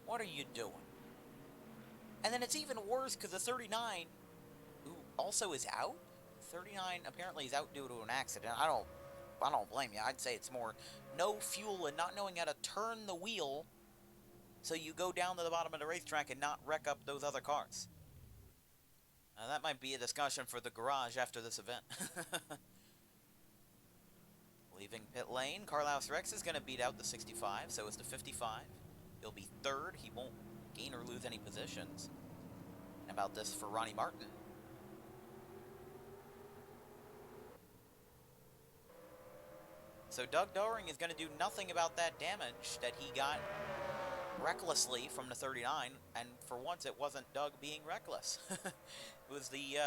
What are you doing? And then it's even worse because the 39, who also is out, 39 apparently is out due to an accident. I don't blame you. I'd say it's more no fuel and not knowing how to turn the wheel so you go down to the bottom of the racetrack and not wreck up those other cars. That might be a discussion for the garage after this event. Leaving pit lane, Carlos Rex is going to beat out the 65, so is the 55. He'll be third. He won't gain or lose any positions. And about this for Ronnie Martin. So Doug Doering is going to do nothing about that damage that he got recklessly from the 39, and for once it wasn't Doug being reckless. It was the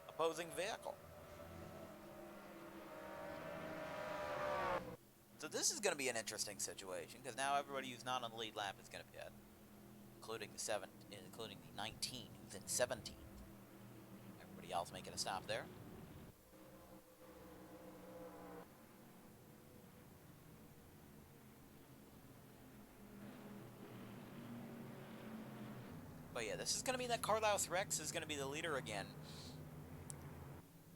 opposing vehicle. So this is going to be an interesting situation, because now everybody who's not on the lead lap is going to pit, including the 19, who's in 17. Everybody else making a stop there. But yeah, this is going to be that Carlos Rex is going to be the leader again.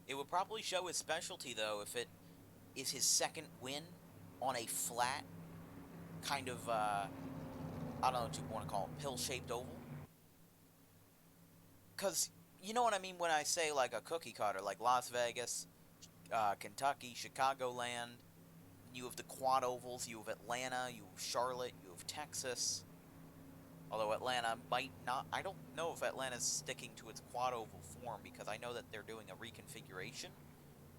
It would probably show his specialty, though, if it is his second win on a flat, kind of, I don't know what you want to call it, pill-shaped oval. Because, you know what I mean when I say, like, a cookie cutter, like Las Vegas, Kentucky, Chicagoland. You have the quad ovals, you have Atlanta, you have Charlotte, you have Texas. Although Atlanta might not, I don't know if Atlanta's sticking to its quad oval form, because I know that they're doing a reconfiguration,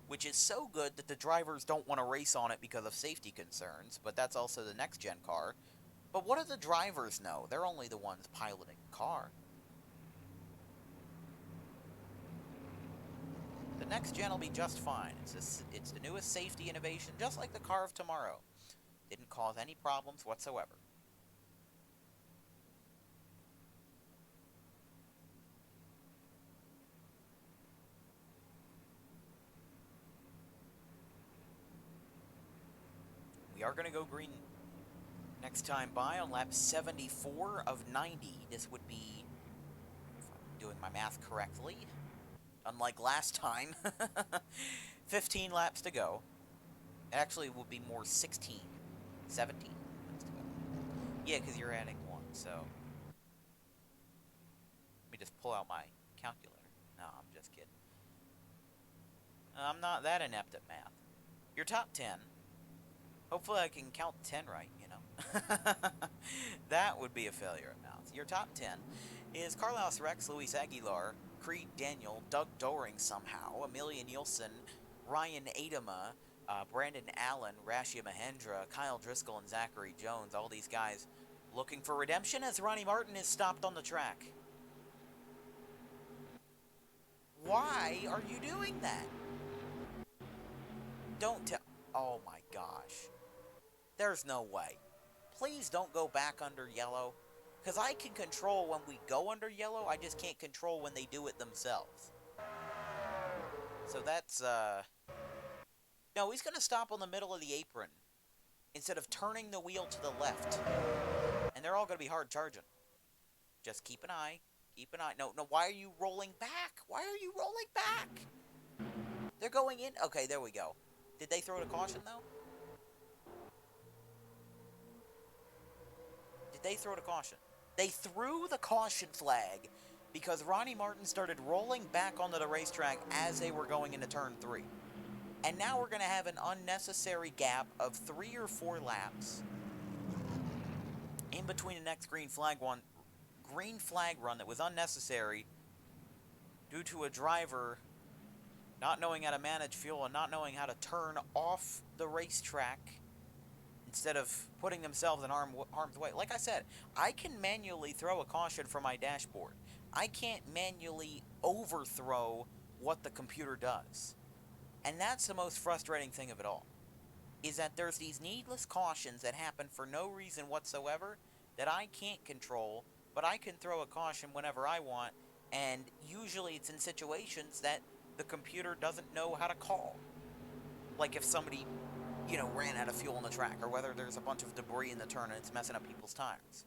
which is so good that the drivers don't want to race on it because of safety concerns, but that's also the next-gen car. But what do the drivers know? They're only the ones piloting the car. The next gen will be just fine. It's the newest safety innovation, just like the car of tomorrow. Didn't cause any problems whatsoever. We are going to go green next time by on lap 74 of 90. This would be, if I'm doing my math correctly, unlike last time, 15 laps to go. It actually would be more 16, 17 laps to go. Yeah, because you're adding one, so. Let me just pull out my calculator. No, I'm just kidding. I'm not that inept at math. Your top 10. Hopefully I can count 10 right, you know. That would be a failure at math. Your top 10 is Carlos Rex, Luis Aguilar, Creed Daniel, Doug Doering somehow, Amelia Nielsen, Ryan Adama, Brandon Allen, Rashia Mahendra, Kyle Driscoll, and Zachary Jones. All these guys looking for redemption as Ronnie Martin is stopped on the track. Why are you doing that? Don't tell. Oh my gosh. There's no way. Please don't go back under yellow. Because I can control when we go under yellow, I just can't control when they do it themselves. So that's, No, he's going to stop on the middle of the apron instead of turning the wheel to the left. And they're all going to be hard charging. Just keep an eye. Keep an eye. No, why are you rolling back? Why are you rolling back? They're going in. Okay, there we go. Did they throw the caution, though? Did they throw the caution? They threw the caution flag because Ronnie Martin started rolling back onto the racetrack as they were going into turn 3. And now we're going to have an unnecessary gap of 3 or 4 laps in between the next green flag run that was unnecessary due to a driver not knowing how to manage fuel and not knowing how to turn off the racetrack instead of putting themselves in harm's way. Like I said, I can manually throw a caution from my dashboard. I can't manually overthrow what the computer does. And that's the most frustrating thing of it all, is that there's these needless cautions that happen for no reason whatsoever that I can't control, but I can throw a caution whenever I want, and usually it's in situations that the computer doesn't know how to call. Like if somebody, ran out of fuel on the track, or whether there's a bunch of debris in the turn and it's messing up people's tires.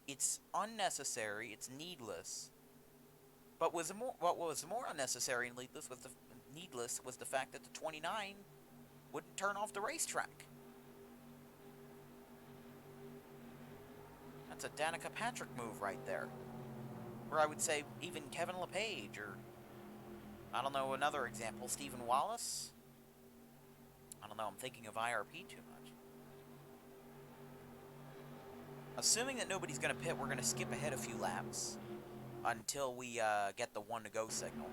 It's unnecessary, it's needless, but what was more unnecessary and needless was the fact that the 29 wouldn't turn off the racetrack. That's a Danica Patrick move right there. Or I would say even Kevin LePage, or I don't know, another example, Stephen Wallace. I don't know, I'm thinking of IRP too much. Assuming that nobody's going to pit, we're going to skip ahead a few laps until we get the 1 to go signal.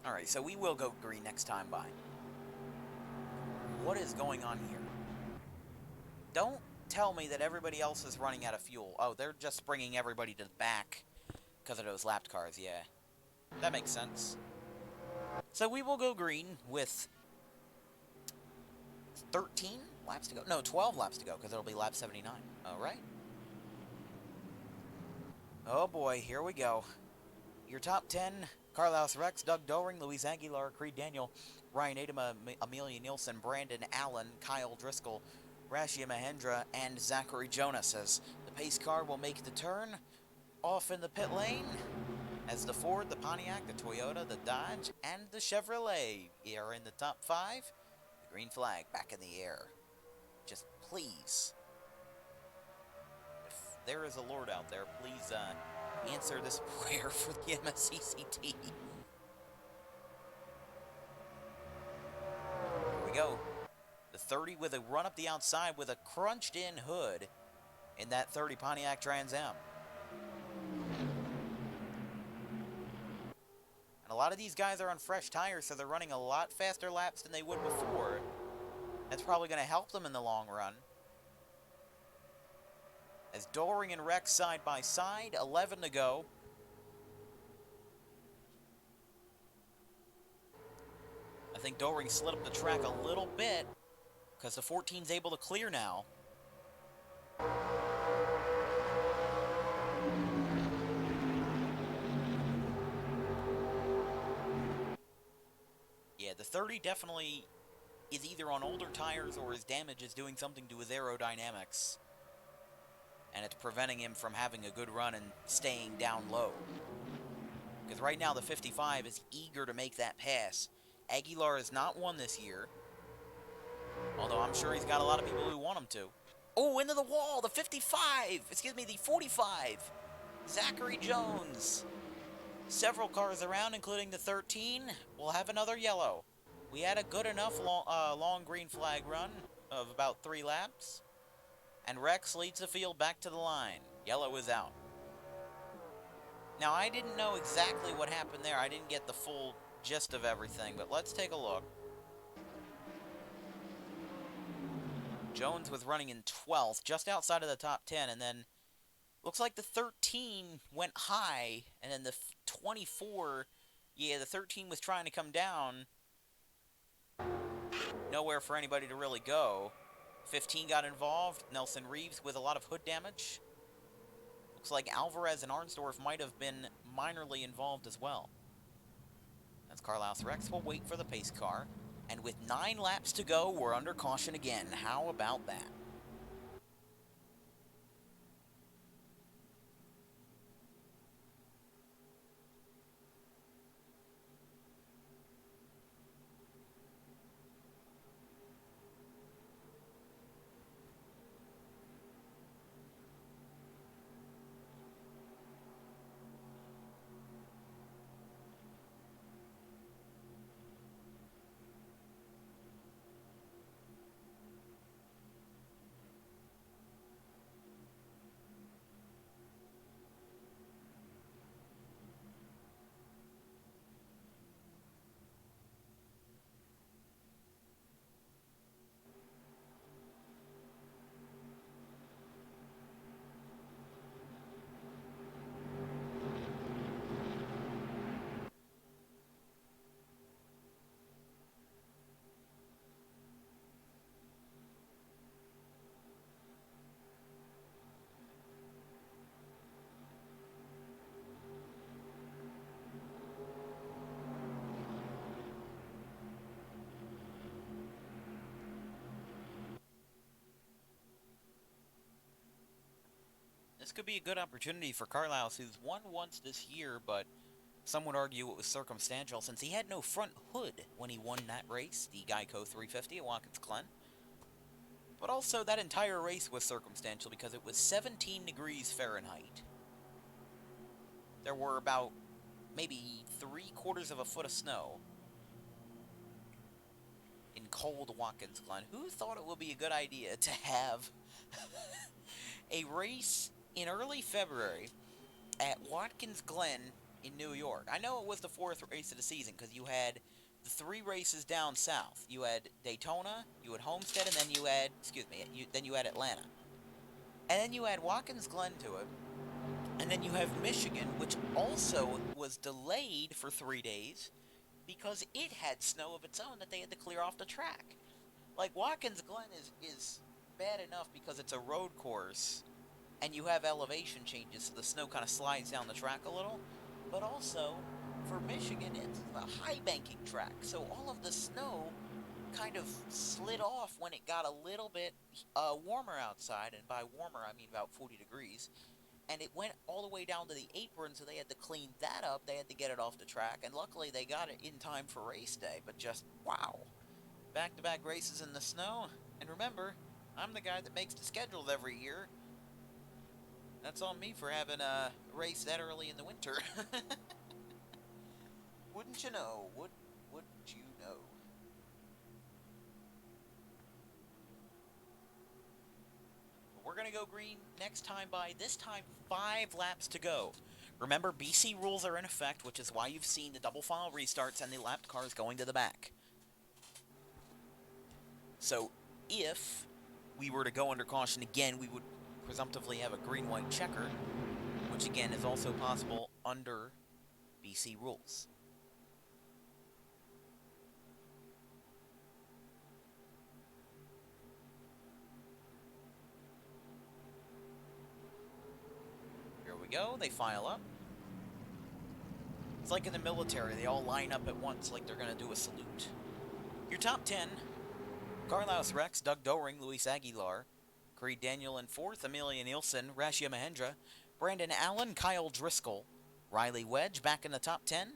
Alright, so we will go green next time by. What is going on here? Don't tell me that everybody else is running out of fuel. Oh, they're just bringing everybody to the back because of those lapped cars, yeah. That makes sense. So we will go green with 13 laps to go. No, 12 laps to go, because it'll be lap 79. Alright. Oh boy, here we go. Your top 10, Carlos Rex, Doug Doring, Luis Aguilar, Creed Daniel, Ryan Adama, Amelia Nielsen, Brandon Allen, Kyle Driscoll, Rashia Mahendra, and Zachary Jonas, as the pace car will make the turn off in the pit lane as the Ford, the Pontiac, the Toyota, the Dodge, and the Chevrolet are in the top 5. The green flag back in the air. Just please, if there is a Lord out there, please answer this prayer for the MSCCT. Here we go. The 30 with a run up the outside with a crunched in hood in that 30 Pontiac Trans Am. And a lot of these guys are on fresh tires, so they're running a lot faster laps than they would before. That's probably going to help them in the long run. As Doring and Rex side by side, 11 to go. I think Doring slid up the track a little bit because the 14's able to clear now. Yeah, the 30 definitely is either on older tires or his damage is doing something to his aerodynamics. And it's preventing him from having a good run and staying down low. Because right now the 55 is eager to make that pass. Aguilar has not won this year, although I'm sure he's got a lot of people who want him to. Oh, into the wall, the 55! Excuse me, the 45! Zachary Jones. Several cars around, including the 13, will have another yellow. We had a good enough long green flag run of about 3 laps. And Rex leads the field back to the line. Yellow is out. Now, I didn't know exactly what happened there. I didn't get the full gist of everything, but let's take a look. Jones was running in 12th, just outside of the top 10, and then looks like the 13 went high, and then the 24, yeah, the 13 was trying to come down. Nowhere for anybody to really go. 15 got involved. Nelson Reeves with a lot of hood damage. Looks like Alvarez and Arnsdorf might have been minorly involved as well. That's Carlos Rex. We'll wait for the pace car. And with 9 laps to go, we're under caution again. How about that? This could be a good opportunity for Carlisle, who's won once this year, but some would argue it was circumstantial since he had no front hood when he won that race, the Geico 350 at Watkins Glen. But also, that entire race was circumstantial because it was 17 degrees Fahrenheit. There were about maybe 3/4 of a foot of snow in cold Watkins Glen. Who thought it would be a good idea to have a race in early February at Watkins Glen in New York? I know it was the 4th race of the season because you had the 3 races down south. You had Daytona, you had Homestead, and then you had, then you had Atlanta. And then you had Watkins Glen to it. And then you have Michigan, which also was delayed for 3 days because it had snow of its own that they had to clear off the track. Like, Watkins Glen is bad enough because it's a road course and you have elevation changes, so the snow kind of slides down the track a little. But also, for Michigan, it's a high banking track, so all of the snow kind of slid off when it got a little bit warmer outside, and by warmer I mean about 40 degrees. And it went all the way down to the apron, so they had to clean that up. They had to get it off the track, and luckily they got it in time for race day. But just, wow. Back-to-back races in the snow. And remember, I'm the guy that makes the schedules every year. That's on me for having a race that early in the winter. Wouldn't you know? Wouldn't you know? We're going to go green next time by, this time, 5 laps to go. Remember, BC rules are in effect, which is why you've seen the double file restarts and the lapped cars going to the back. So, if we were to go under caution again, we would presumptively have a green-white checker, which again is also possible under BC rules. Here we go, they file up. It's like in the military, they all line up at once like they're going to do a salute. Your top 10, Carlos Rex, Doug Doring, Luis Aguilar, Creed Daniel in 4th, Amelia Nielsen, Rashia Mahendra, Brandon Allen, Kyle Driscoll, Riley Wedge back in the top 10,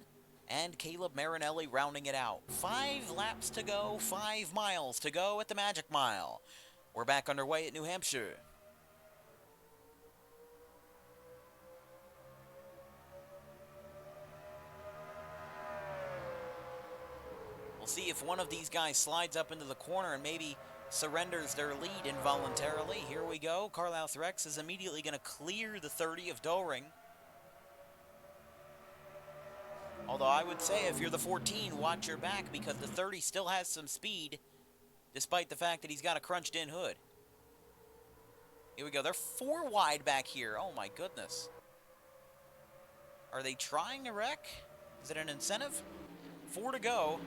and Caleb Marinelli rounding it out. 5 laps to go, 5 miles to go at the Magic Mile. We're back underway at New Hampshire. We'll see if one of these guys slides up into the corner and maybe surrenders their lead involuntarily. Here we go. Carlos Rex is immediately going to clear the 30 of Doring. Although I would say if you're the 14, watch your back because the 30 still has some speed despite the fact that he's got a crunched in hood. Here we go. They're 4 wide back here. Oh my goodness. Are they trying to wreck? Is it an incentive? 4 to go.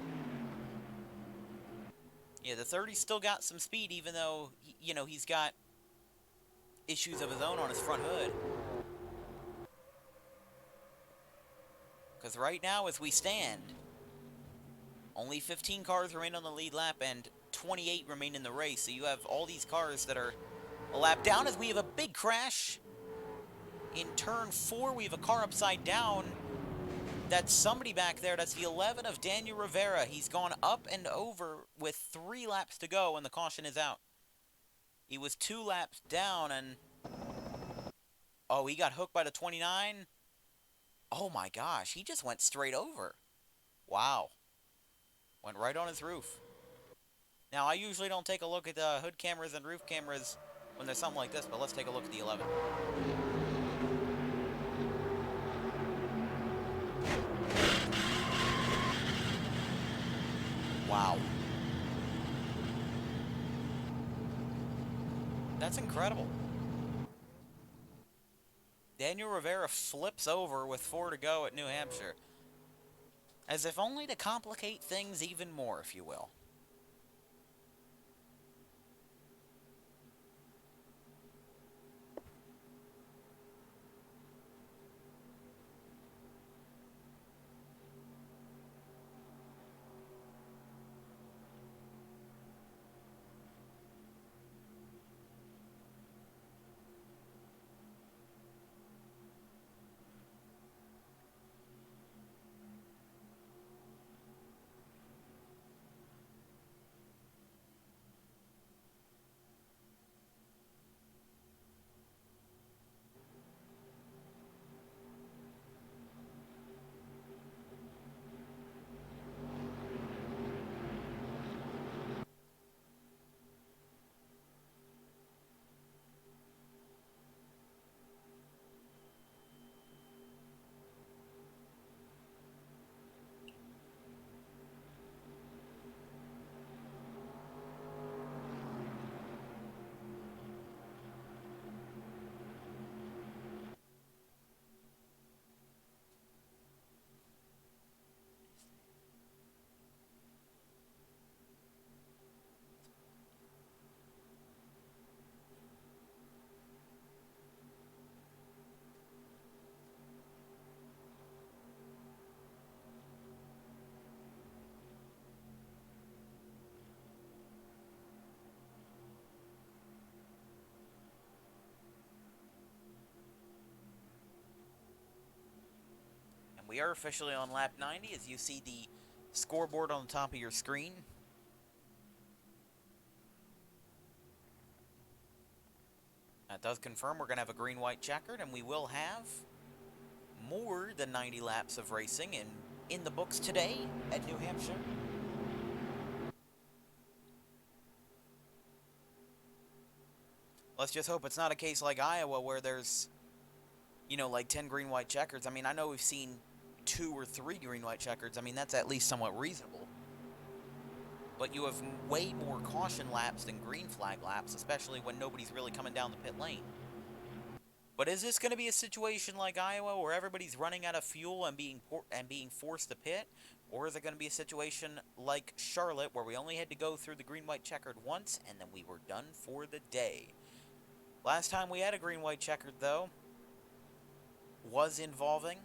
Yeah, the 30's still got some speed, even though, you know, he's got issues of his own on his front hood. Because right now, as we stand, only 15 cars remain on the lead lap, and 28 remain in the race. So you have all these cars that are a lap down, as we have a big crash. In turn 4, we have a car upside down. That's somebody back there. That's the 11 of Daniel Rivera. He's gone up and over with 3 laps to go, and the caution is out. He was 2 laps down, and... oh, he got hooked by the 29. Oh my gosh, he just went straight over. Wow. Went right on his roof. Now, I usually don't take a look at the hood cameras and roof cameras when there's something like this, but let's take a look at the 11. Wow. That's incredible. Daniel Rivera flips over with 4 to go at New Hampshire. As if only to complicate things even more, if you will. And we are officially on lap 90 as you see the scoreboard on the top of your screen. That does confirm we're going to have a green-white checkered, and we will have more than 90 laps of racing in the books today at New Hampshire. Let's just hope it's not a case like Iowa where there's, like 10 green-white checkers. I mean, I know we've seen 2 or 3 green-white checkers. I mean, that's at least somewhat reasonable. But you have way more caution laps than green flag laps, especially when nobody's really coming down the pit lane. But is this going to be a situation like Iowa where everybody's running out of fuel and being forced to pit? Or is it going to be a situation like Charlotte where we only had to go through the green-white checkered once and then we were done for the day? Last time we had a green-white checkered, though, was involving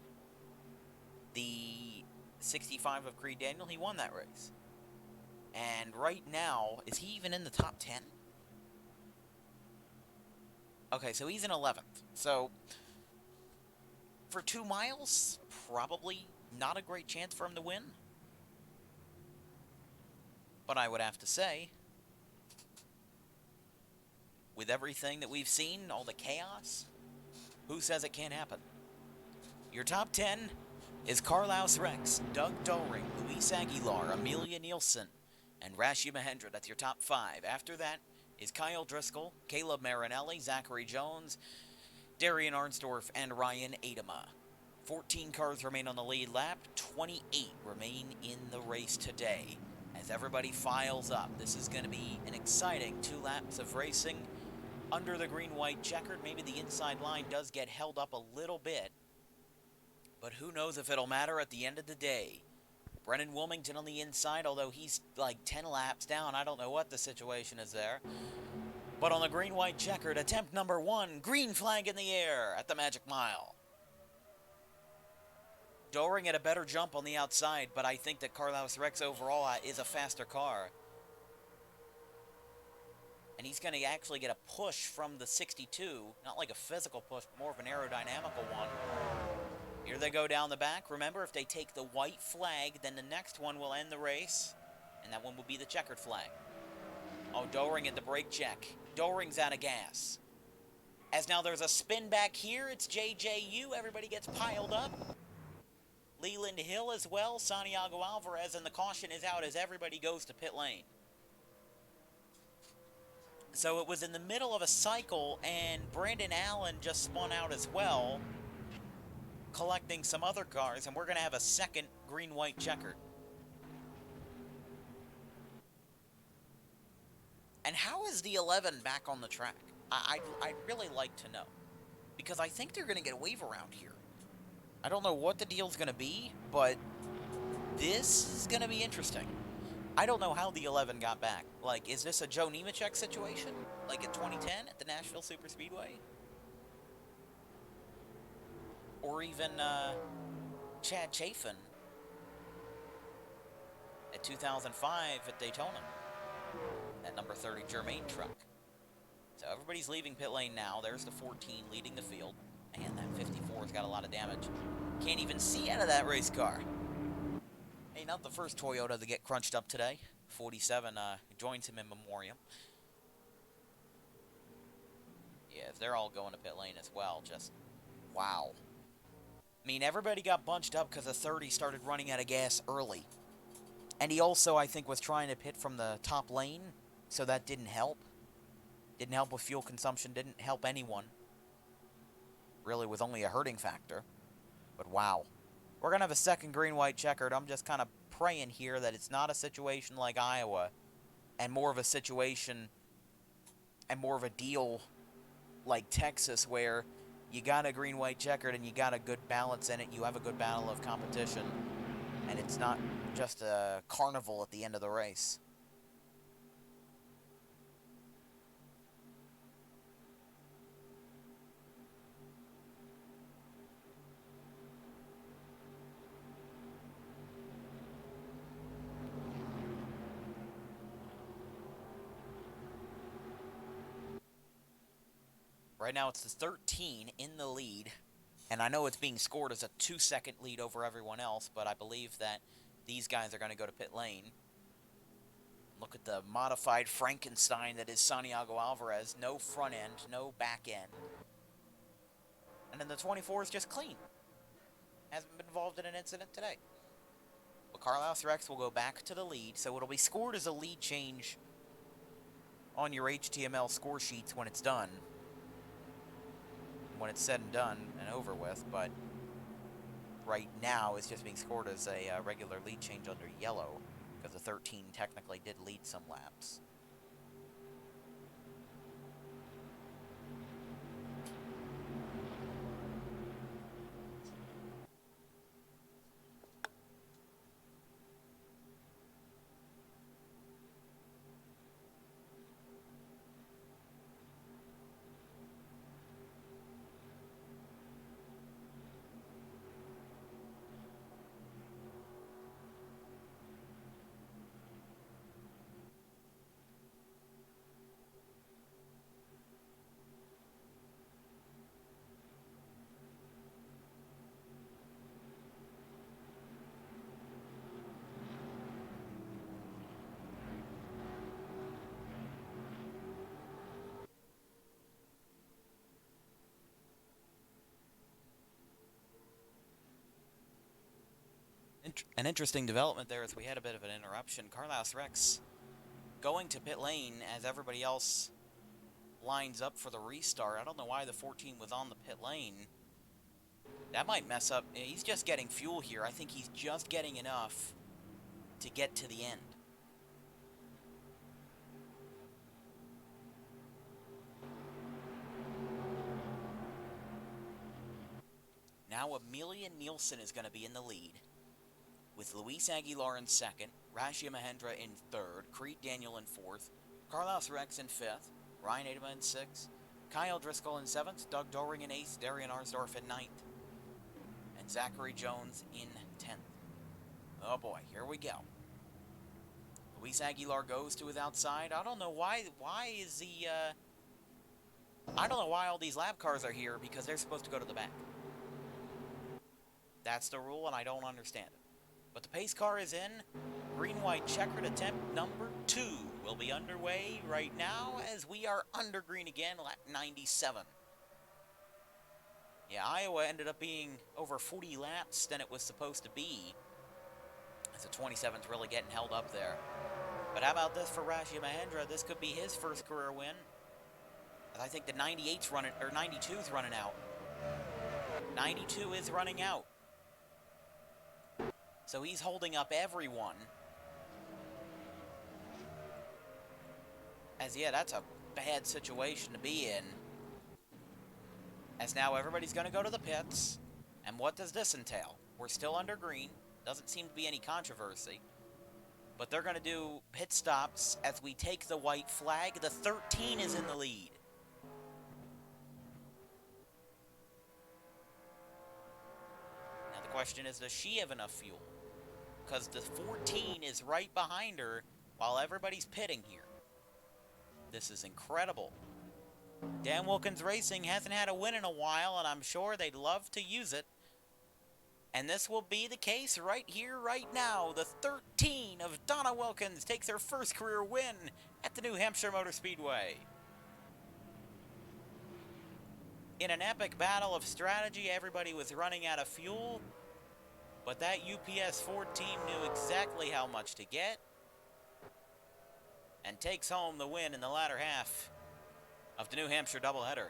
the 65 of Creed Daniel. He won that race. And right now, is he even in the top 10? Okay, so he's in 11th. So, for 2 miles, probably not a great chance for him to win. But I would have to say, with everything that we've seen, all the chaos, who says it can't happen? Your top 10 is Carlos Rex, Doug Doring, Luis Aguilar, Amelia Nielsen, and Rashi Mahendra. That's your top 5. After that is Kyle Driscoll, Caleb Marinelli, Zachary Jones, Darian Arnsdorf, and Ryan Adema. 14 cars remain on the lead lap. 28 remain in the race today. As everybody files up, this is going to be an exciting 2 laps of racing under the green-white checkered. Maybe the inside line does get held up a little bit, but who knows if it'll matter at the end of the day. Brennan Wilmington on the inside, although he's like 10 laps down. I don't know what the situation is there. But on the green-white checkered, attempt number 1, green flag in the air at the Magic Mile. Doring had a better jump on the outside, but I think that Carlos Rex overall is a faster car. And he's going to actually get a push from the 62. Not like a physical push, but more of an aerodynamical one. Here they go down the back. Remember, if they take the white flag, then the next one will end the race. And that one will be the checkered flag. Oh, Doring at the brake check. Doring's out of gas. As now there's a spin back here. It's JJU. Everybody gets piled up. Leland Hill as well. Santiago Alvarez, and the caution is out as everybody goes to pit lane. So it was in the middle of a cycle, and Brandon Allen just spun out as well, collecting some other cars, and we're going to have a second green-white checkered. And how is the 11 back on the track? I'd really like to know, because I think they're going to get a wave around here. I don't know what the deal's going to be, but this is going to be interesting. I don't know how the 11 got back. Like, is this a Joe Nemechek situation? Like in 2010 at the Nashville Superspeedway? Or even Chad Chafin at 2005 at Daytona. That number 30 Germain truck. So everybody's leaving pit lane now. There's the 14 leading the field. Man, that 54's got a lot of damage. Can't even see out of that race car. Hey, not the first Toyota to get crunched up today. 47 joins him in memoriam. Yeah, they're all going to pit lane as well. Just, wow. I mean, everybody got bunched up because the 30 started running out of gas early. And he also, I think, was trying to pit from the top lane, so that didn't help. Didn't help with fuel consumption, didn't help anyone. Really was only a hurting factor. But wow. We're going to have a second green-white checkered. I'm just kind of praying here that it's not a situation like Iowa, and more of a situation and more of a deal like Texas, where you got a green-white checkered and you got a good balance in it. You have a good battle of competition, and it's not just a carnival at the end of the race. Right now it's the 13 in the lead. And I know it's being scored as a 2-second lead over everyone else, but I believe that these guys are going to go to pit lane. Look at the modified Frankenstein that is Santiago Alvarez. No front end, no back end. And then the 24 is just clean. Hasn't been involved in an incident today. But Carlos Rex will go back to the lead, so it'll be scored as a lead change on your HTML score sheets when it's done. When it's said and done and over with, but right now it's just being scored as a regular lead change under yellow, because the 13 technically did lead some laps. An interesting development there as we had a bit of an interruption. Carlos Rex going to pit lane as everybody else lines up for the restart. I don't know why the 14 was on the pit lane. That might mess up. He's just getting fuel here. I think he's just getting enough to get to the end. Now Amelia Nielsen is going to be in the lead, with Luis Aguilar in second, Rashia Mahendra in third, Creed Daniel in fourth, Carlos Rex in fifth, Ryan Adema in sixth, Kyle Driscoll in seventh, Doug Doring in eighth, Darian Arsdorf in ninth, and Zachary Jones in 10th. Oh boy, here we go. Luis Aguilar goes to his outside. I don't know why is the, I don't know why all these lap cars are here, because they're supposed to go to the back. That's the rule, and I don't understand it. But the pace car is in. Green-white checkered attempt number 2 will be underway right now as we are under green again, lap 97. Yeah, Iowa ended up being over 40 laps than it was supposed to be, as the 27's really getting held up there. But how about this for Rashia Mahendra? This could be his first career win. I think the 98's running, or 92's running out. 92 is running out. So he's holding up everyone. As, yeah, that's a bad situation to be in. As now everybody's going to go to the pits. And what does this entail? We're still under green. Doesn't seem to be any controversy. But they're going to do pit stops as we take the white flag. The 13 is in the lead. Now the question is, does she have enough fuel? Because the 14 is right behind her while everybody's pitting here. This is incredible. Dan Wilkins Racing hasn't had a win in a while, and I'm sure they'd love to use it. And this will be the case right here, right now. The 13 of Donna Wilkins takes her first career win at the New Hampshire Motor Speedway. In an epic battle of strategy, everybody was running out of fuel, but that UPS Ford team knew exactly how much to get and takes home the win in the latter half of the New Hampshire doubleheader.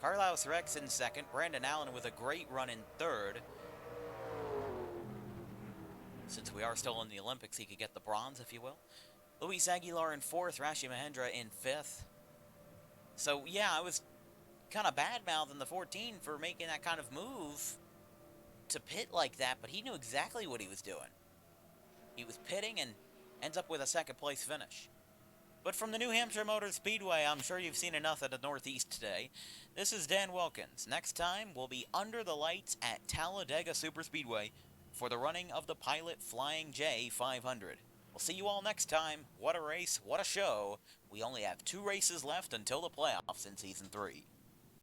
Carlos Rex in second, Brandon Allen with a great run in third. Since we are still in the Olympics, he could get the bronze, if you will. Luis Aguilar in fourth, Rashia Mahendra in fifth. So, yeah, I was kind of bad-mouthing the 14 for making that kind of move to pit like that, but he knew exactly what he was doing. He was pitting and ends up with a second-place finish. But from the New Hampshire Motor Speedway, I'm sure you've seen enough of the Northeast today. This is Dan Wilkins. Next time, we'll be under the lights at Talladega Superspeedway for the running of the Pilot Flying J 500. We'll see you all next time. What a race, what a show. We only have 2 races left until the playoffs in Season 3.